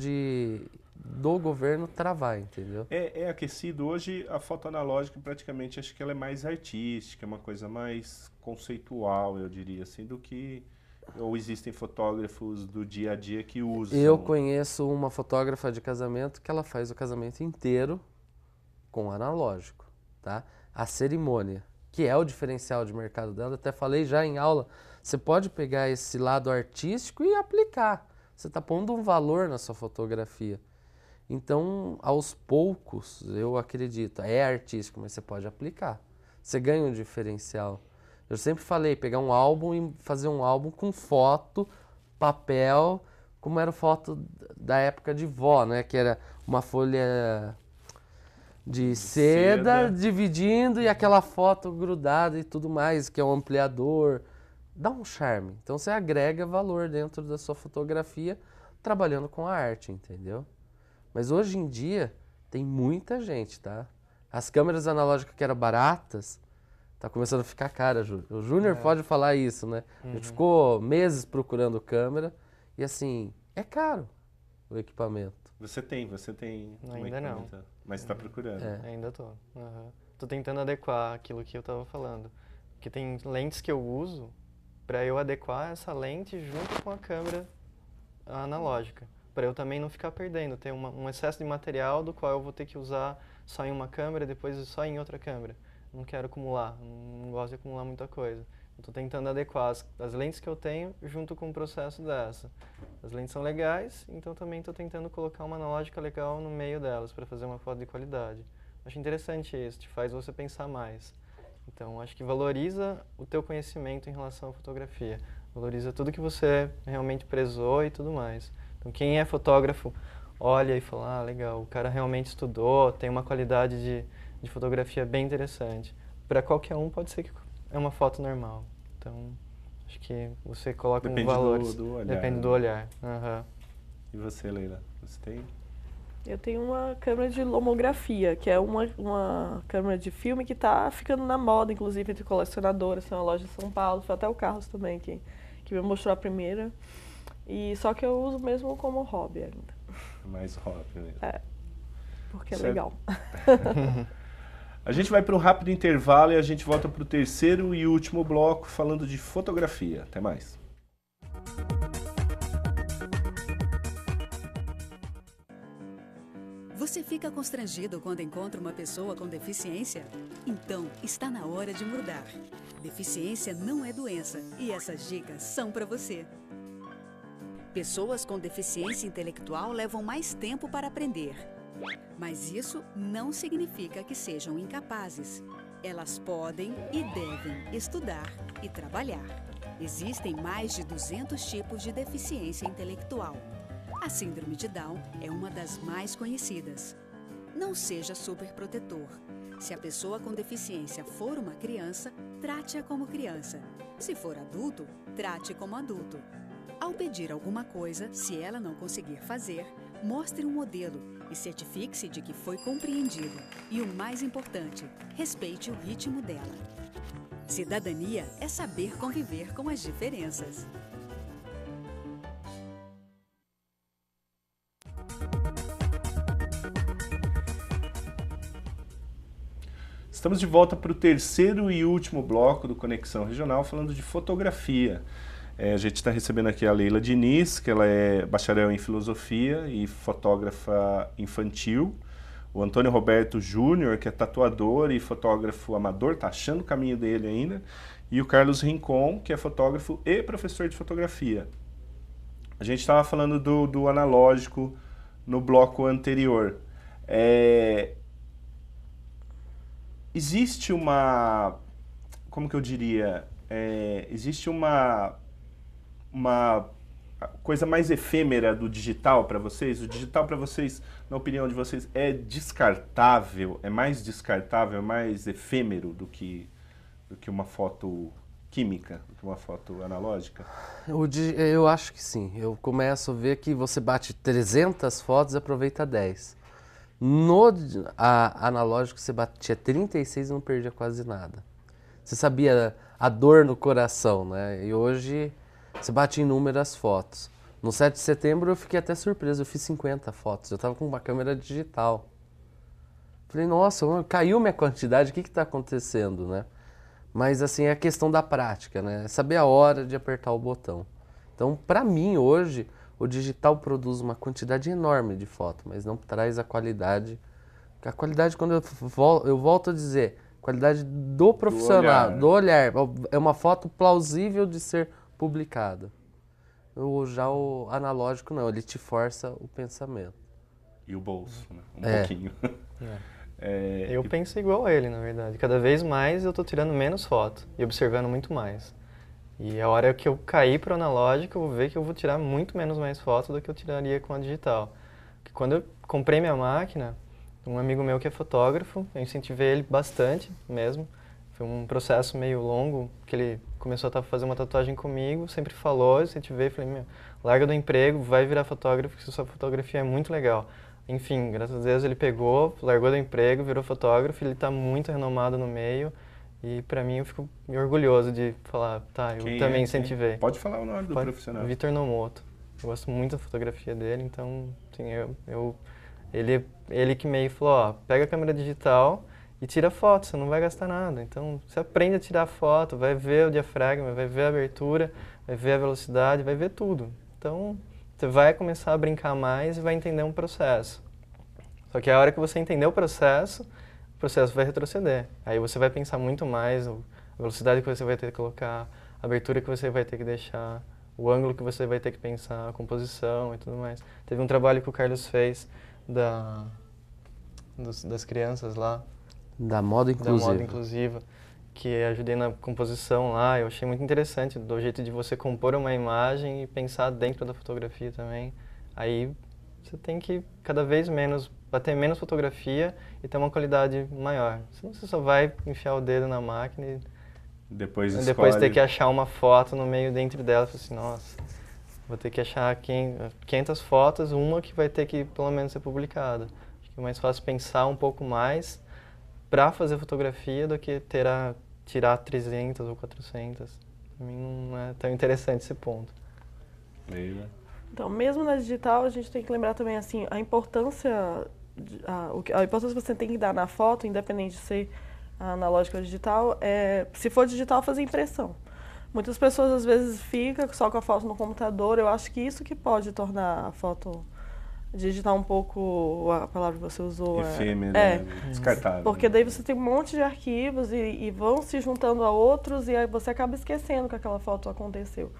do governo travar, entendeu? É aquecido. Hoje a foto analógica praticamente acho que ela é mais artística, é uma coisa mais conceitual, eu diria assim, do que... Ou existem fotógrafos do dia a dia que usam? Eu conheço uma fotógrafa de casamento que ela faz o casamento inteiro com analógico, tá? A cerimônia, que é o diferencial de mercado dela, até falei já em aula, você pode pegar esse lado artístico e aplicar. Você está pondo um valor na sua fotografia. Então, aos poucos, eu acredito, é artístico, mas você pode aplicar. Você ganha um diferencial. Eu sempre falei, pegar um álbum e fazer um álbum com foto, papel, como era foto da época de vó, né? Que era uma folha de seda dividindo e aquela foto grudada e tudo mais, que é um ampliador. Dá um charme. Então você agrega valor dentro da sua fotografia trabalhando com a arte, entendeu? Mas hoje em dia tem muita gente, tá? As câmeras analógicas que eram baratas, tá começando a ficar cara, Júnior. O Júnior pode falar isso, né? A gente ficou meses procurando câmera e assim, é caro o equipamento. Você tem Ainda não. Mas está procurando. Ainda tô. Tô tentando adequar aquilo que eu tava falando. Porque tem lentes que eu uso para eu adequar essa lente junto com a câmera analógica. Para eu também não ficar perdendo, ter um excesso de material do qual eu vou ter que usar só em uma câmera, depois só em outra câmera. Não quero acumular, não gosto de acumular muita coisa. Estou tentando adequar as lentes que eu tenho junto com o processo dessa. As lentes são legais, então também estou tentando colocar uma analógica legal no meio delas para fazer uma foto de qualidade. Acho interessante isso, te faz você pensar mais. Então acho que valoriza o teu conhecimento em relação à fotografia. Valoriza tudo que você realmente prezou e tudo mais. Então quem é fotógrafo olha e fala, legal, o cara realmente estudou, tem uma qualidade de fotografia bem interessante. Para qualquer um pode ser que é uma foto normal. Então, acho que você coloca um valor. Do olhar. Depende do olhar. E você, Leila? Você tem? Eu tenho uma câmera de lomografia, que é uma câmera de filme que está ficando na moda, inclusive entre colecionadores. Tem uma loja em São Paulo, foi até o Carlos também que me mostrou a primeira. E só que eu uso mesmo como hobby ainda. Mais hobby mesmo. Porque é legal. A gente vai para um rápido intervalo e a gente volta para o terceiro e último bloco falando de fotografia. Até mais. Você fica constrangido quando encontra uma pessoa com deficiência? Então, está na hora de mudar. Deficiência não é doença e essas dicas são para você. Pessoas com deficiência intelectual levam mais tempo para aprender. Mas isso não significa que sejam incapazes. Elas podem e devem estudar e trabalhar. Existem mais de 200 tipos de deficiência intelectual. A síndrome de Down é uma das mais conhecidas. Não seja superprotetor. Se a pessoa com deficiência for uma criança, trate-a como criança. Se for adulto, trate como adulto. Ao pedir alguma coisa, se ela não conseguir fazer, mostre um modelo e certifique-se de que foi compreendido. E o mais importante, respeite o ritmo dela. Cidadania é saber conviver com as diferenças. Estamos de volta para o terceiro e último bloco do Conexão Regional, falando de fotografia. A gente está recebendo aqui a Leila Diniz, que ela é bacharel em filosofia e fotógrafa infantil. O Antônio Roberto Júnior, que é tatuador e fotógrafo amador, está achando o caminho dele ainda. E o Carlos Rincon, que é fotógrafo e professor de fotografia. A gente estava falando do analógico no bloco anterior. Existe uma... Como que eu diria? Existe uma coisa mais efêmera do digital para vocês? O digital para vocês, na opinião de vocês, é descartável? É mais descartável, é mais efêmero do que uma foto química, do que uma foto analógica? Eu acho que sim. Eu começo a ver que você bate 300 fotos e aproveita 10. No analógico você batia 36 e não perdia quase nada. Você sabia a dor no coração, né? E hoje você bate inúmeras fotos. No 7 de setembro eu fiquei até surpreso, eu fiz 50 fotos, eu tava com uma câmera digital. Falei, nossa, caiu minha quantidade, o que está acontecendo, né? Mas assim, é a questão da prática, né? É saber a hora de apertar o botão. Então, para mim, hoje, o digital produz uma quantidade enorme de foto, mas não traz a qualidade. A qualidade, quando eu volto a dizer, qualidade do profissional, do olhar. É uma foto plausível de ser publicada. Já o analógico não, ele te força o pensamento. E o bolso, né? Um pouquinho. Eu penso igual a ele, na verdade. Cada vez mais eu estou tirando menos foto e observando muito mais. E a hora que eu cair para o analógico, eu vou ver que eu vou tirar muito menos mais fotos do que eu tiraria com a digital. Porque quando eu comprei minha máquina, um amigo meu que é fotógrafo, eu incentivei ele bastante mesmo. Foi um processo meio longo, que ele começou a fazer uma tatuagem comigo, sempre falou, eu incentivei, falei, meu, larga do emprego, vai virar fotógrafo, porque sua fotografia é muito legal. Enfim, graças a Deus ele pegou, largou do emprego, virou fotógrafo, ele está muito renomado no meio e para mim eu fico orgulhoso de falar, tá, eu também incentivei. Pode falar o nome do profissional. Vitor Nomoto. Eu gosto muito da fotografia dele, então, assim, ele que meio falou, ó, pega a câmera digital e tira foto, você não vai gastar nada. Então, você aprende a tirar foto, vai ver o diafragma, vai ver a abertura, vai ver a velocidade, vai ver tudo. Então, você vai começar a brincar mais e vai entender um processo. Só que a hora que você entender o processo vai retroceder. Aí você vai pensar muito mais a velocidade que você vai ter que colocar, a abertura que você vai ter que deixar, o ângulo que você vai ter que pensar, a composição e tudo mais. Teve um trabalho que o Carlos fez das crianças lá. Da moda inclusiva. Da moda inclusiva, que ajudei na composição lá. Eu achei muito interessante do jeito de você compor uma imagem e pensar dentro da fotografia também. Aí você tem que cada vez menos, bater menos fotografia e ter uma qualidade maior. Senão você só vai enfiar o dedo na máquina e depois ter que achar uma foto no meio dentro dela. Assim, nossa, vou ter que achar 500 fotos, uma que vai ter que pelo menos ser publicada. Acho que é mais fácil pensar um pouco mais para fazer fotografia do que tirar 300 ou 400. Para mim não é tão interessante esse ponto. Leila. Então, mesmo na digital, a gente tem que lembrar também assim, a importância que você tem que dar na foto, independente de ser analógica ou digital, se for digital, fazer impressão. Muitas pessoas às vezes ficam só com a foto no computador. Eu acho que isso que pode tornar a foto digital um pouco, a palavra que você usou, efêmera, descartável. Porque daí você tem um monte de arquivos e vão se juntando a outros e aí você acaba esquecendo que aquela foto aconteceu,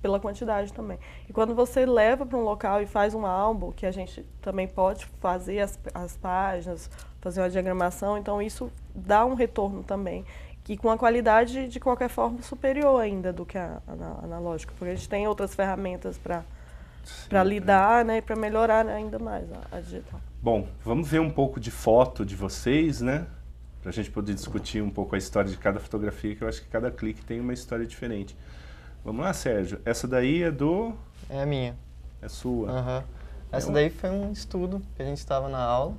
pela quantidade também. E quando você leva para um local e faz um álbum, que a gente também pode fazer as páginas, fazer uma diagramação, então isso dá um retorno também, que com a qualidade de qualquer forma superior ainda do que a analógica, porque a gente tem outras ferramentas para lidar, né, e para melhorar ainda mais a digital. Bom, vamos ver um pouco de foto de vocês, né? Para a gente poder discutir um pouco a história de cada fotografia, que eu acho que cada clique tem uma história diferente. Vamos lá, Sérgio. Essa daí é do... É a minha. É sua. Uhum. Essa daí foi um estudo que a gente estava na aula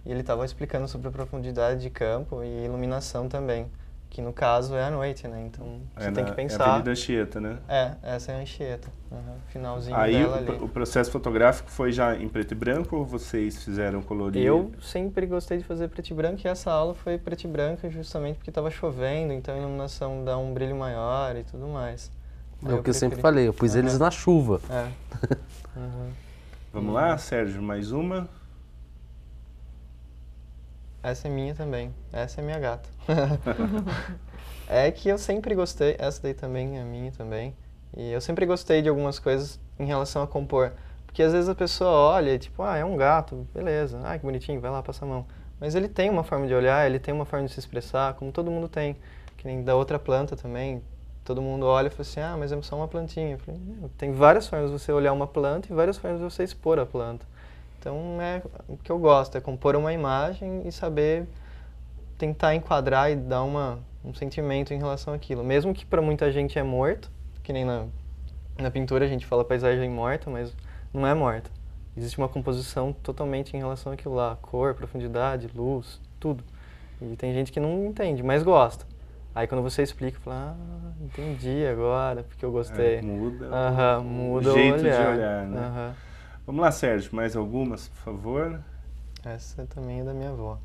e ele estava explicando sobre a profundidade de campo e iluminação também, que no caso é à noite, né? Então você tem que pensar... É a Avenida Anchieta, né? Essa é a Anchieta. Finalzinho aí dela ali. O processo fotográfico foi já em preto e branco ou vocês fizeram colorido? Eu sempre gostei de fazer preto e branco e essa aula foi preto e branco justamente porque estava chovendo, então a iluminação dá um brilho maior e tudo mais. É o que eu sempre falei, eu pus eles na chuva. Vamos lá, Sérgio, mais uma? Essa é minha também, essa é minha gata. É que eu sempre gostei, essa daí também é minha também, e eu sempre gostei de algumas coisas em relação a compor. Porque às vezes a pessoa olha e tipo, é um gato, beleza, que bonitinho, vai lá, passa a mão. Mas ele tem uma forma de olhar, ele tem uma forma de se expressar, como todo mundo tem. Que nem da outra planta também. Todo mundo olha e fala assim, mas é só uma plantinha. Eu falei, tem várias formas de você olhar uma planta e várias formas de você expor a planta. Então, o que eu gosto é compor uma imagem e saber tentar enquadrar e dar um sentimento em relação àquilo. Mesmo que para muita gente é morto, que nem na pintura a gente fala paisagem morta, mas não é morta. existe uma composição totalmente em relação àquilo lá, cor, profundidade, luz, tudo. E tem gente que não entende, mas gosta. Aí quando você explica, fala, entendi agora, porque eu gostei. Muda muda o jeito de olhar. olhar, né? Vamos lá, Sérgio, mais algumas, por favor? Essa também é da minha avó.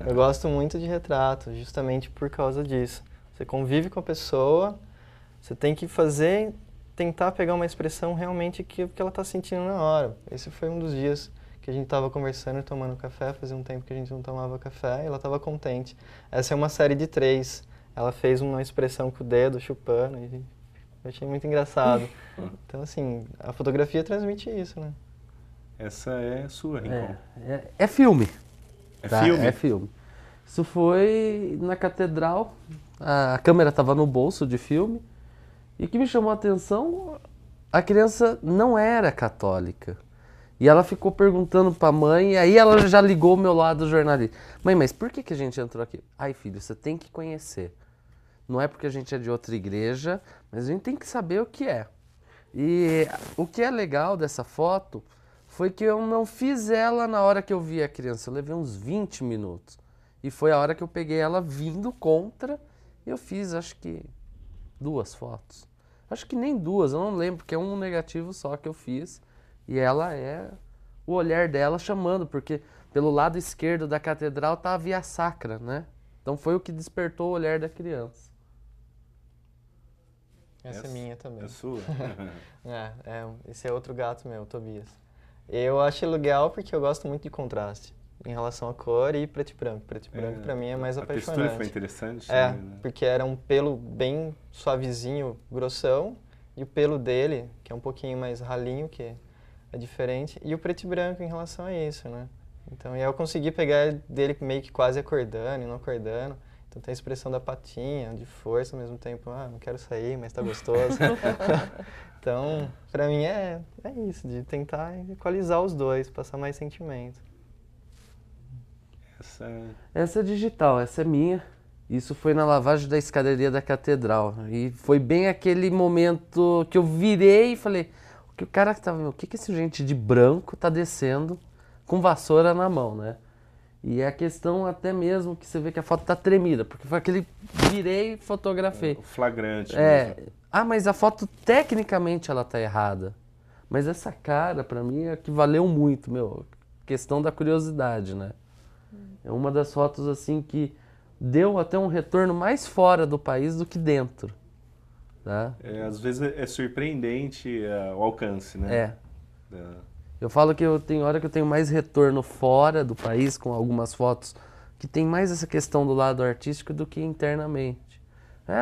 Eu gosto muito de retrato, justamente por causa disso. Você convive com a pessoa, você tem que tentar pegar uma expressão realmente que ela está sentindo na hora. Esse foi um dos dias que a gente estava conversando e tomando café, fazia um tempo que a gente não tomava café, e ela estava contente. Essa é uma série de 3. Ela fez uma expressão com o dedo, chupando, e eu achei muito engraçado. Então, assim, a fotografia transmite isso, né? Essa é sua, Rincon. É filme. É Tá? filme? É filme. Isso foi na catedral, a câmera estava no bolso de filme, e o que me chamou a atenção, a criança não era católica. E ela ficou perguntando para a mãe, e aí ela já ligou o meu lado jornalista. Mãe, mas por que a gente entrou aqui? Ai, filho, você tem que conhecer. Não é porque a gente é de outra igreja, mas a gente tem que saber o que é. E o que é legal dessa foto foi que eu não fiz ela na hora que eu vi a criança. Eu levei uns 20 minutos. E foi a hora que eu peguei ela vindo contra, e eu fiz, acho que, 2 fotos. Acho que nem 2, eu não lembro, porque é um negativo só que eu fiz. E ela é o olhar dela chamando, porque pelo lado esquerdo da catedral tá a Via Sacra, né? Então foi o que despertou o olhar da criança. Essa é minha também. É sua? Esse é outro gato meu, Tobias. Eu acho legal porque eu gosto muito de contraste em relação à cor e preto e branco. Preto e branco pra mim é mais apaixonante. A textura foi interessante. É, também, né? porque era um pelo bem suavezinho, grossão, e o pelo dele, que é um pouquinho mais ralinho, que é diferente, e o preto e branco em relação a isso, né? Então, e aí eu consegui pegar dele meio que quase acordando e não acordando. Então tem a expressão da patinha, de força ao mesmo tempo. Não quero sair, mas tá gostoso. Então, pra mim é isso, de tentar equalizar os dois, passar mais sentimento. Essa é digital, essa é minha. Isso foi na lavagem da escadaria da catedral. E foi bem aquele momento que eu virei e falei, o cara que tava, o que esse gente de branco tá descendo com vassoura na mão, né? E é a questão até mesmo que você vê que a foto tá tremida, porque foi aquele virei e fotografei. O flagrante mesmo. Mas a foto tecnicamente ela tá errada. Mas essa cara pra mim é que valeu muito, questão da curiosidade, né? É uma das fotos assim que deu até um retorno mais fora do país do que dentro. Tá? Às vezes é surpreendente o alcance, né? Eu falo que tem hora que eu tenho mais retorno fora do país com algumas fotos que tem mais essa questão do lado artístico do que internamente.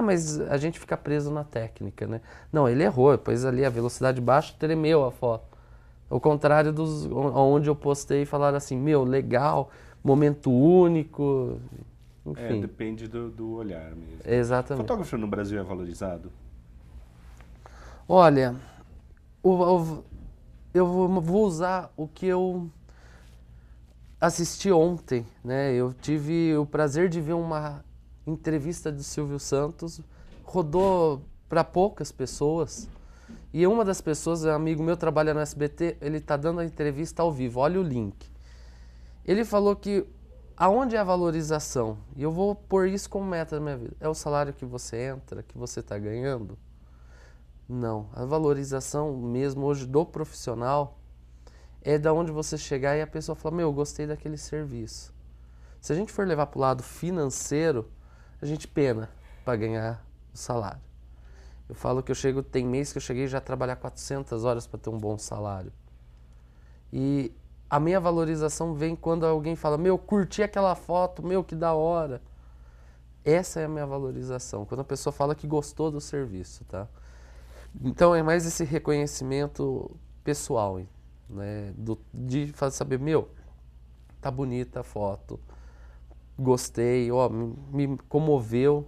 Mas a gente fica preso na técnica, né? Não, ele errou, depois ali a velocidade baixa tremeu a foto. Ao contrário dos onde eu postei e falaram assim, legal, momento único, enfim. Depende do olhar mesmo. Exatamente. O fotógrafo no Brasil é valorizado? Olha, eu vou usar o que eu assisti ontem, né? Eu tive o prazer de ver uma entrevista do Silvio Santos, rodou para poucas pessoas, e uma das pessoas, um amigo meu, trabalha no SBT, ele tá dando a entrevista ao vivo, olha o link. Ele falou que aonde é a valorização, e eu vou pôr isso como meta da minha vida, é o salário que você entra, que você está ganhando? Não, a valorização mesmo hoje do profissional é da onde você chegar e a pessoa fala, eu gostei daquele serviço. Se a gente for levar para o lado financeiro, a gente pena para ganhar o salário. Eu falo que tem mês que eu cheguei já a trabalhar 400 horas para ter um bom salário. E a minha valorização vem quando alguém fala, curti aquela foto, que da hora. Essa é a minha valorização, quando a pessoa fala que gostou do serviço, tá? Então é mais esse reconhecimento pessoal, né? De saber, tá bonita a foto, gostei, me comoveu,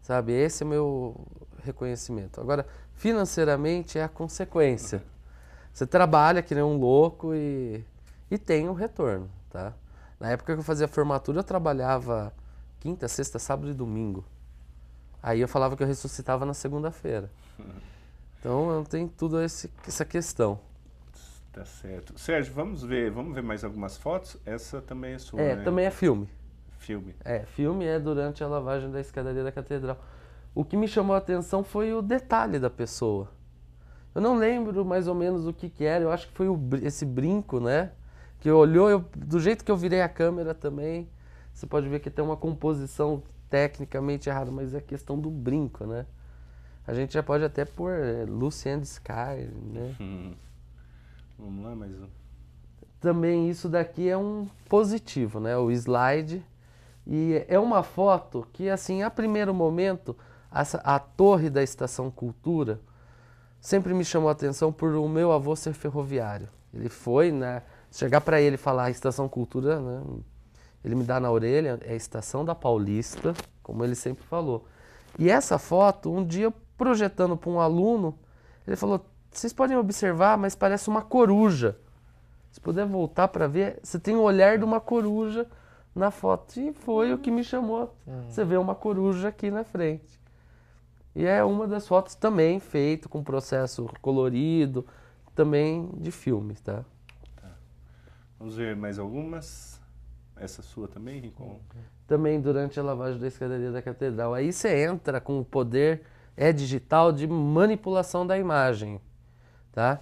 sabe? Esse é o meu reconhecimento. Agora, financeiramente é a consequência. Você trabalha que nem um louco e tem um retorno, tá? Na época que eu fazia formatura, eu trabalhava quinta, sexta, sábado e domingo. Aí eu falava que eu ressuscitava na segunda-feira. Então, eu tenho tudo essa questão. Tá certo. Sérgio, vamos ver mais algumas fotos? Essa também é sua, É, né? também é filme. Filme. Filme é durante a lavagem da escadaria da catedral. O que me chamou a atenção foi o detalhe da pessoa. Eu não lembro mais ou menos o que era, eu acho que foi esse brinco, né? Que olhou, do jeito que eu virei a câmera também, você pode ver que tem uma composição tecnicamente errada, mas é questão do brinco, né? A gente já pode até pôr Lucy and Sky, né? Vamos lá, mais um. Também isso daqui é um positivo, né? O slide. E é uma foto que, assim, a primeiro momento, a torre da Estação Cultura sempre me chamou a atenção por o meu avô ser ferroviário. Ele foi, né? Chegar para ele e falar Estação Cultura, né? Ele me dá na orelha, é a Estação da Paulista, como ele sempre falou. E essa foto, um dia projetando para um aluno, ele falou, vocês podem observar, mas parece uma coruja. Se puder voltar para ver, você tem o olhar de uma coruja na foto. E foi o que me chamou. Você vê uma coruja aqui na frente. E é uma das fotos também feita com processo colorido, também de filme, tá? Vamos ver mais algumas. Essa sua também, Rincon? Também durante a lavagem da escadaria da catedral. Aí você entra com o poder digital de manipulação da imagem, tá?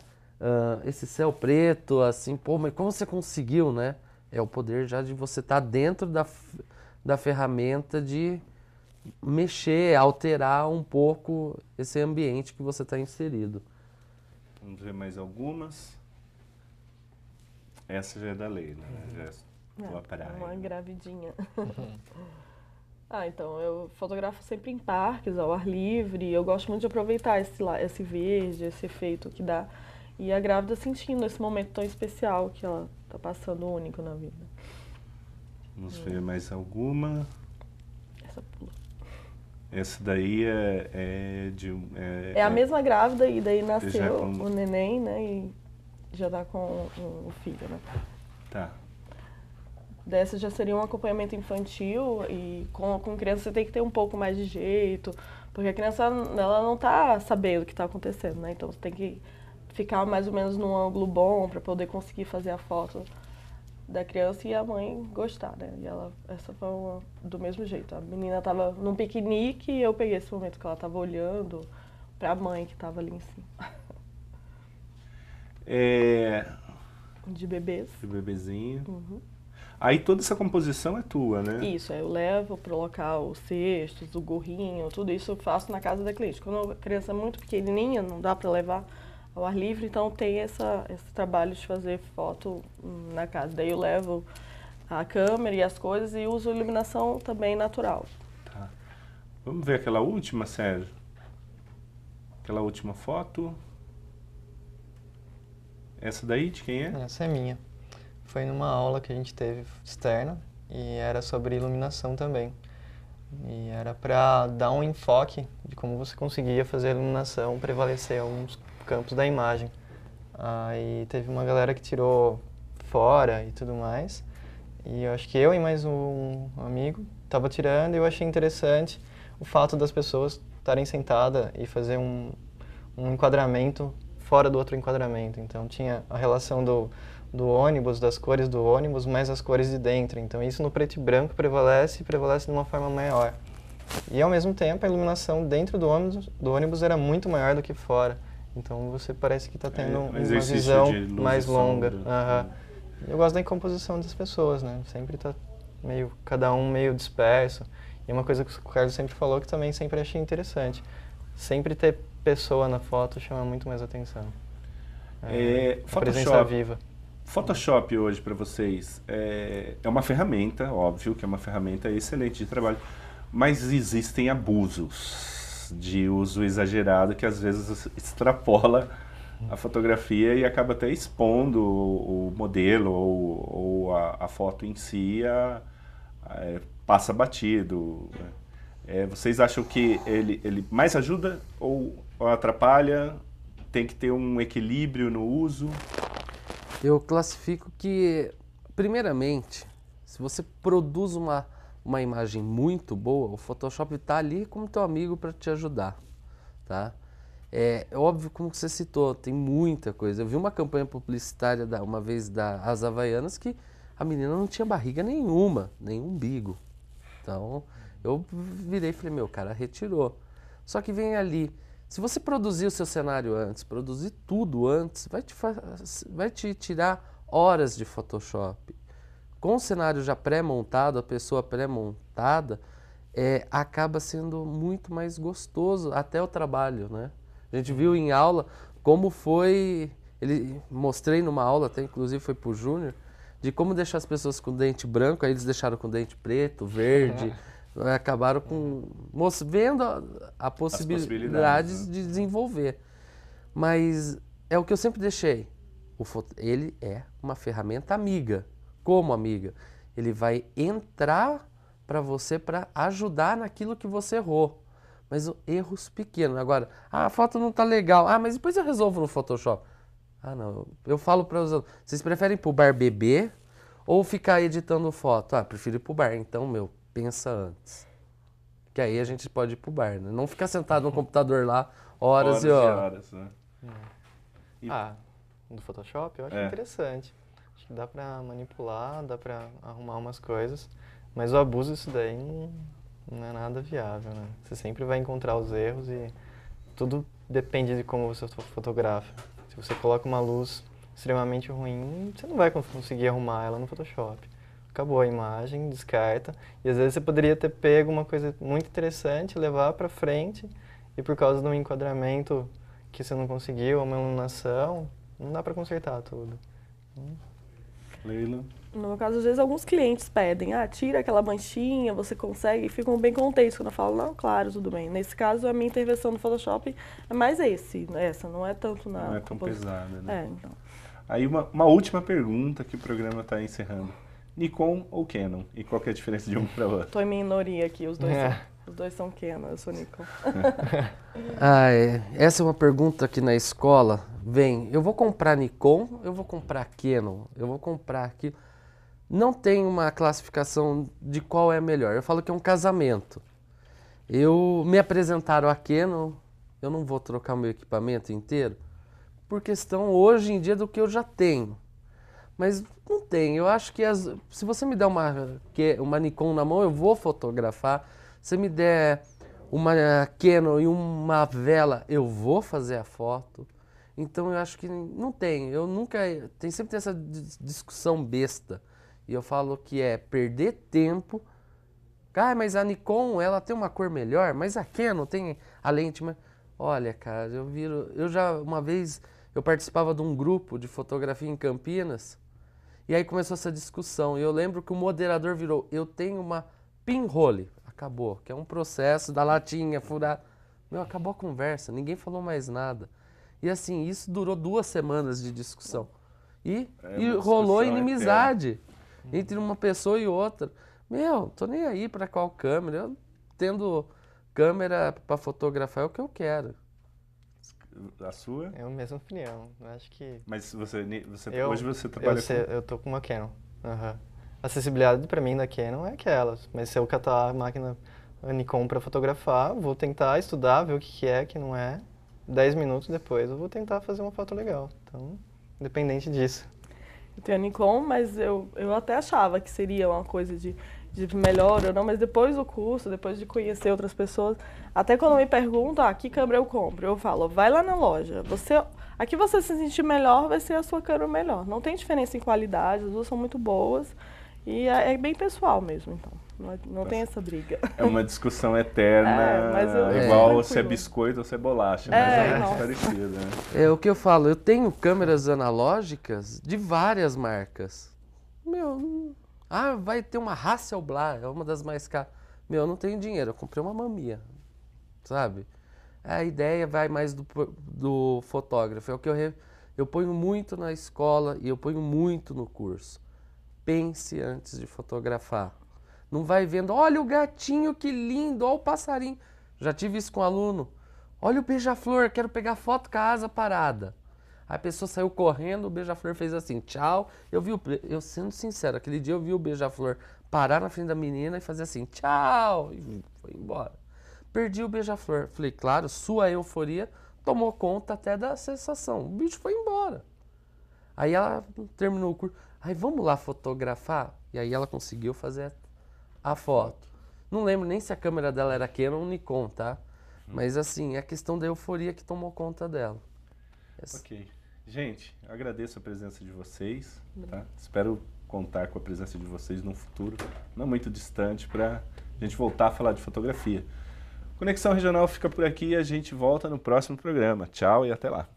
Esse céu preto, assim, pô, mas como você conseguiu, né? É o poder já de você estar dentro da ferramenta de mexer, alterar um pouco esse ambiente que você está inserido. Vamos ver mais algumas. Essa já é da lei, né? Já é tua praia. Uma gravidinha. Então, eu fotografo sempre em parques, ao ar livre. Eu gosto muito de aproveitar esse verde, esse efeito que dá. E a grávida sentindo esse momento tão especial que ela está passando único na vida. Vamos ver mais alguma. Essa pula. Essa daí é a mesma grávida e daí nasceu com... o neném, né? E já tá com o filho, né? Tá. Dessa já seria um acompanhamento infantil e com criança você tem que ter um pouco mais de jeito, porque a criança ela não tá sabendo o que tá acontecendo, né? Então você tem que ficar mais ou menos num ângulo bom para poder conseguir fazer a foto da criança e a mãe gostar, né? E essa foi do mesmo jeito. A menina tava num piquenique e eu peguei esse momento que ela tava olhando para a mãe que tava ali em cima. De bebês. De bebezinho. Uhum. Aí toda essa composição é tua, né? Isso, eu levo pro local os cestos, o gorrinho, tudo isso eu faço na casa da cliente. Quando a criança é muito pequenininha, não dá para levar ao ar livre, então tem esse trabalho de fazer foto na casa. Daí eu levo a câmera e as coisas e uso iluminação também natural. Tá. Vamos ver aquela última, Sérgio? Aquela última foto. Essa daí, de quem é? Essa é minha. Foi numa aula que a gente teve externa e era sobre iluminação também. E era para dar um enfoque de como você conseguia fazer a iluminação prevalecer alguns campos da imagem. Aí teve uma galera que tirou fora e tudo mais. E eu acho que eu e mais um amigo tava tirando e eu achei interessante o fato das pessoas estarem sentadas e fazer um enquadramento fora do outro enquadramento. Então tinha a relação do ônibus, das cores do ônibus, mais as cores de dentro. Então isso no preto e branco prevalece de uma forma maior. E ao mesmo tempo a iluminação dentro do ônibus era muito maior do que fora. Então você parece que está tendo uma visão mais longa. Eu gosto da composição das pessoas, né? Sempre tá cada um meio disperso. E uma coisa que o Carlos sempre falou que também sempre achei interessante. Sempre ter pessoa na foto chama muito mais atenção. A presença viva. Photoshop hoje para vocês é uma ferramenta, óbvio que é uma ferramenta excelente de trabalho, mas existem abusos de uso exagerado que às vezes extrapola a fotografia e acaba até expondo o modelo ou a foto em si passa batido. Vocês acham que ele mais ajuda ou atrapalha? Tem que ter um equilíbrio no uso? Eu classifico que, primeiramente, se você produz uma imagem muito boa, o Photoshop está ali como teu amigo para te ajudar, tá? É óbvio, como você citou, tem muita coisa. Eu vi uma campanha publicitária uma vez das Havaianas que a menina não tinha barriga nenhuma, nem umbigo. Então, eu virei e falei, meu, o cara retirou. Só que vem ali, se você produzir o seu cenário antes, produzir tudo antes, vai te tirar horas de Photoshop. Com o cenário já pré-montado, a pessoa pré-montada, acaba sendo muito mais gostoso até o trabalho, né? A gente viu em aula como foi, mostrei numa aula, até inclusive foi pro Júnior, de como deixar as pessoas com dente branco, aí eles deixaram com dente preto, verde, acabaram vendo a possibilidades de desenvolver. Mas é o que eu sempre deixei, ele é uma ferramenta amiga. Como amiga? Ele vai entrar para você para ajudar naquilo que você errou. Mas erros pequenos. Agora, a foto não tá legal. Mas depois eu resolvo no Photoshop. Não. Eu falo para os alunos, vocês preferem ir pro bar beber ou ficar editando foto? Prefiro ir pro bar. Então, pensa antes. Que aí a gente pode ir pro bar, né? Não ficar sentado no computador lá horas e horas. Né? No Photoshop eu acho interessante. Acho que dá pra manipular, dá pra arrumar umas coisas. Mas o abuso disso daí não é nada viável, né? Você sempre vai encontrar os erros e tudo depende de como você fotografa. Se você coloca uma luz extremamente ruim, você não vai conseguir arrumar ela no Photoshop. Acabou a imagem, descarta. E às vezes você poderia ter pego uma coisa muito interessante, levar pra frente e por causa de um enquadramento que você não conseguiu, uma iluminação, não dá pra consertar tudo. Leila? No meu caso, às vezes alguns clientes pedem, tira aquela manchinha, você consegue, e ficam bem contentes quando eu falo, não, claro, tudo bem. Nesse caso, a minha intervenção no Photoshop é mais essa, não é tanto na Não é tão pesada, né? então. Aí uma última pergunta que o programa está encerrando. Nikon ou Canon? E qual que é a diferença de um para o outro? Tô em minoria aqui, os dois são Canon, eu sou Nikon. Essa é uma pergunta que na escola vem, eu vou comprar Nikon, eu vou comprar Canon, eu vou comprar aquilo. Não tem uma classificação de qual é melhor. Eu falo que é um casamento. Me apresentaram a Canon, eu não vou trocar o meu equipamento inteiro por questão hoje em dia do que eu já tenho. Mas não tem. Eu acho que se você me der uma Nikon na mão, eu vou fotografar. Se me der uma Canon e uma vela, eu vou fazer a foto. Então eu acho que não tem. Tem sempre essa discussão besta. E eu falo que é perder tempo. Mas a Nikon, ela tem uma cor melhor, mas a Canon tem a lente. Olha, cara, uma vez eu participava de um grupo de fotografia em Campinas. E aí começou essa discussão. E eu lembro que o moderador virou, eu tenho uma pinhole. Acabou, que é um processo da latinha, furar. Acabou a conversa, ninguém falou mais nada. E assim, isso durou 2 semanas de discussão. E rolou inimizade entre uma pessoa e outra. Tô nem aí para qual câmera. Eu tendo câmera para fotografar é o que eu quero. A sua? É a mesma opinião. Eu acho que... Mas hoje você trabalha com... Eu tô com uma Canon. A acessibilidade para mim da Canon é aquelas. Mas se eu catar a máquina Nikon para fotografar, vou tentar estudar, ver o que é, que não é. 10 minutos depois eu vou tentar fazer uma foto legal. Então, independente disso. Eu tenho a Nikon, mas eu até achava que seria uma coisa de melhor ou não, mas depois do curso, depois de conhecer outras pessoas, até quando me perguntam, que câmera eu compro, eu falo, vai lá na loja, a que você se sentir melhor vai ser a sua câmera melhor. Não tem diferença em qualidade, as duas são muito boas e é bem pessoal mesmo, então. Não tem essa briga. É uma discussão eterna, mas igual se é biscoito ou se é bolacha, mas é mais parecido. Né? É o que eu falo, eu tenho câmeras analógicas de várias marcas. Vai ter uma Hasselblad, é uma das mais caras. Eu não tenho dinheiro, eu comprei uma Mamiya, sabe? A ideia vai mais do fotógrafo, é o que eu ponho muito na escola e eu ponho muito no curso. Pense antes de fotografar. Não vai vendo, olha o gatinho, que lindo, olha o passarinho. Já tive isso com um aluno. Olha o beija-flor, quero pegar foto com a asa parada. Aí a pessoa saiu correndo, o beija-flor fez assim, tchau. Eu sendo sincero, aquele dia eu vi o beija-flor parar na frente da menina e fazer assim, tchau, e foi embora. Perdi o beija-flor. Falei, claro, sua euforia tomou conta até da sensação. O bicho foi embora. Aí ela terminou o curso. Aí vamos lá fotografar? E aí ela conseguiu fazer a foto. Não lembro nem se a câmera dela era Canon ou Nikon, tá? Mas assim, é a questão da euforia que tomou conta dela. Ok. Gente, eu agradeço a presença de vocês, tá? Espero contar com a presença de vocês num futuro não muito distante para a gente voltar a falar de fotografia. Conexão Regional fica por aqui e a gente volta no próximo programa. Tchau e até lá.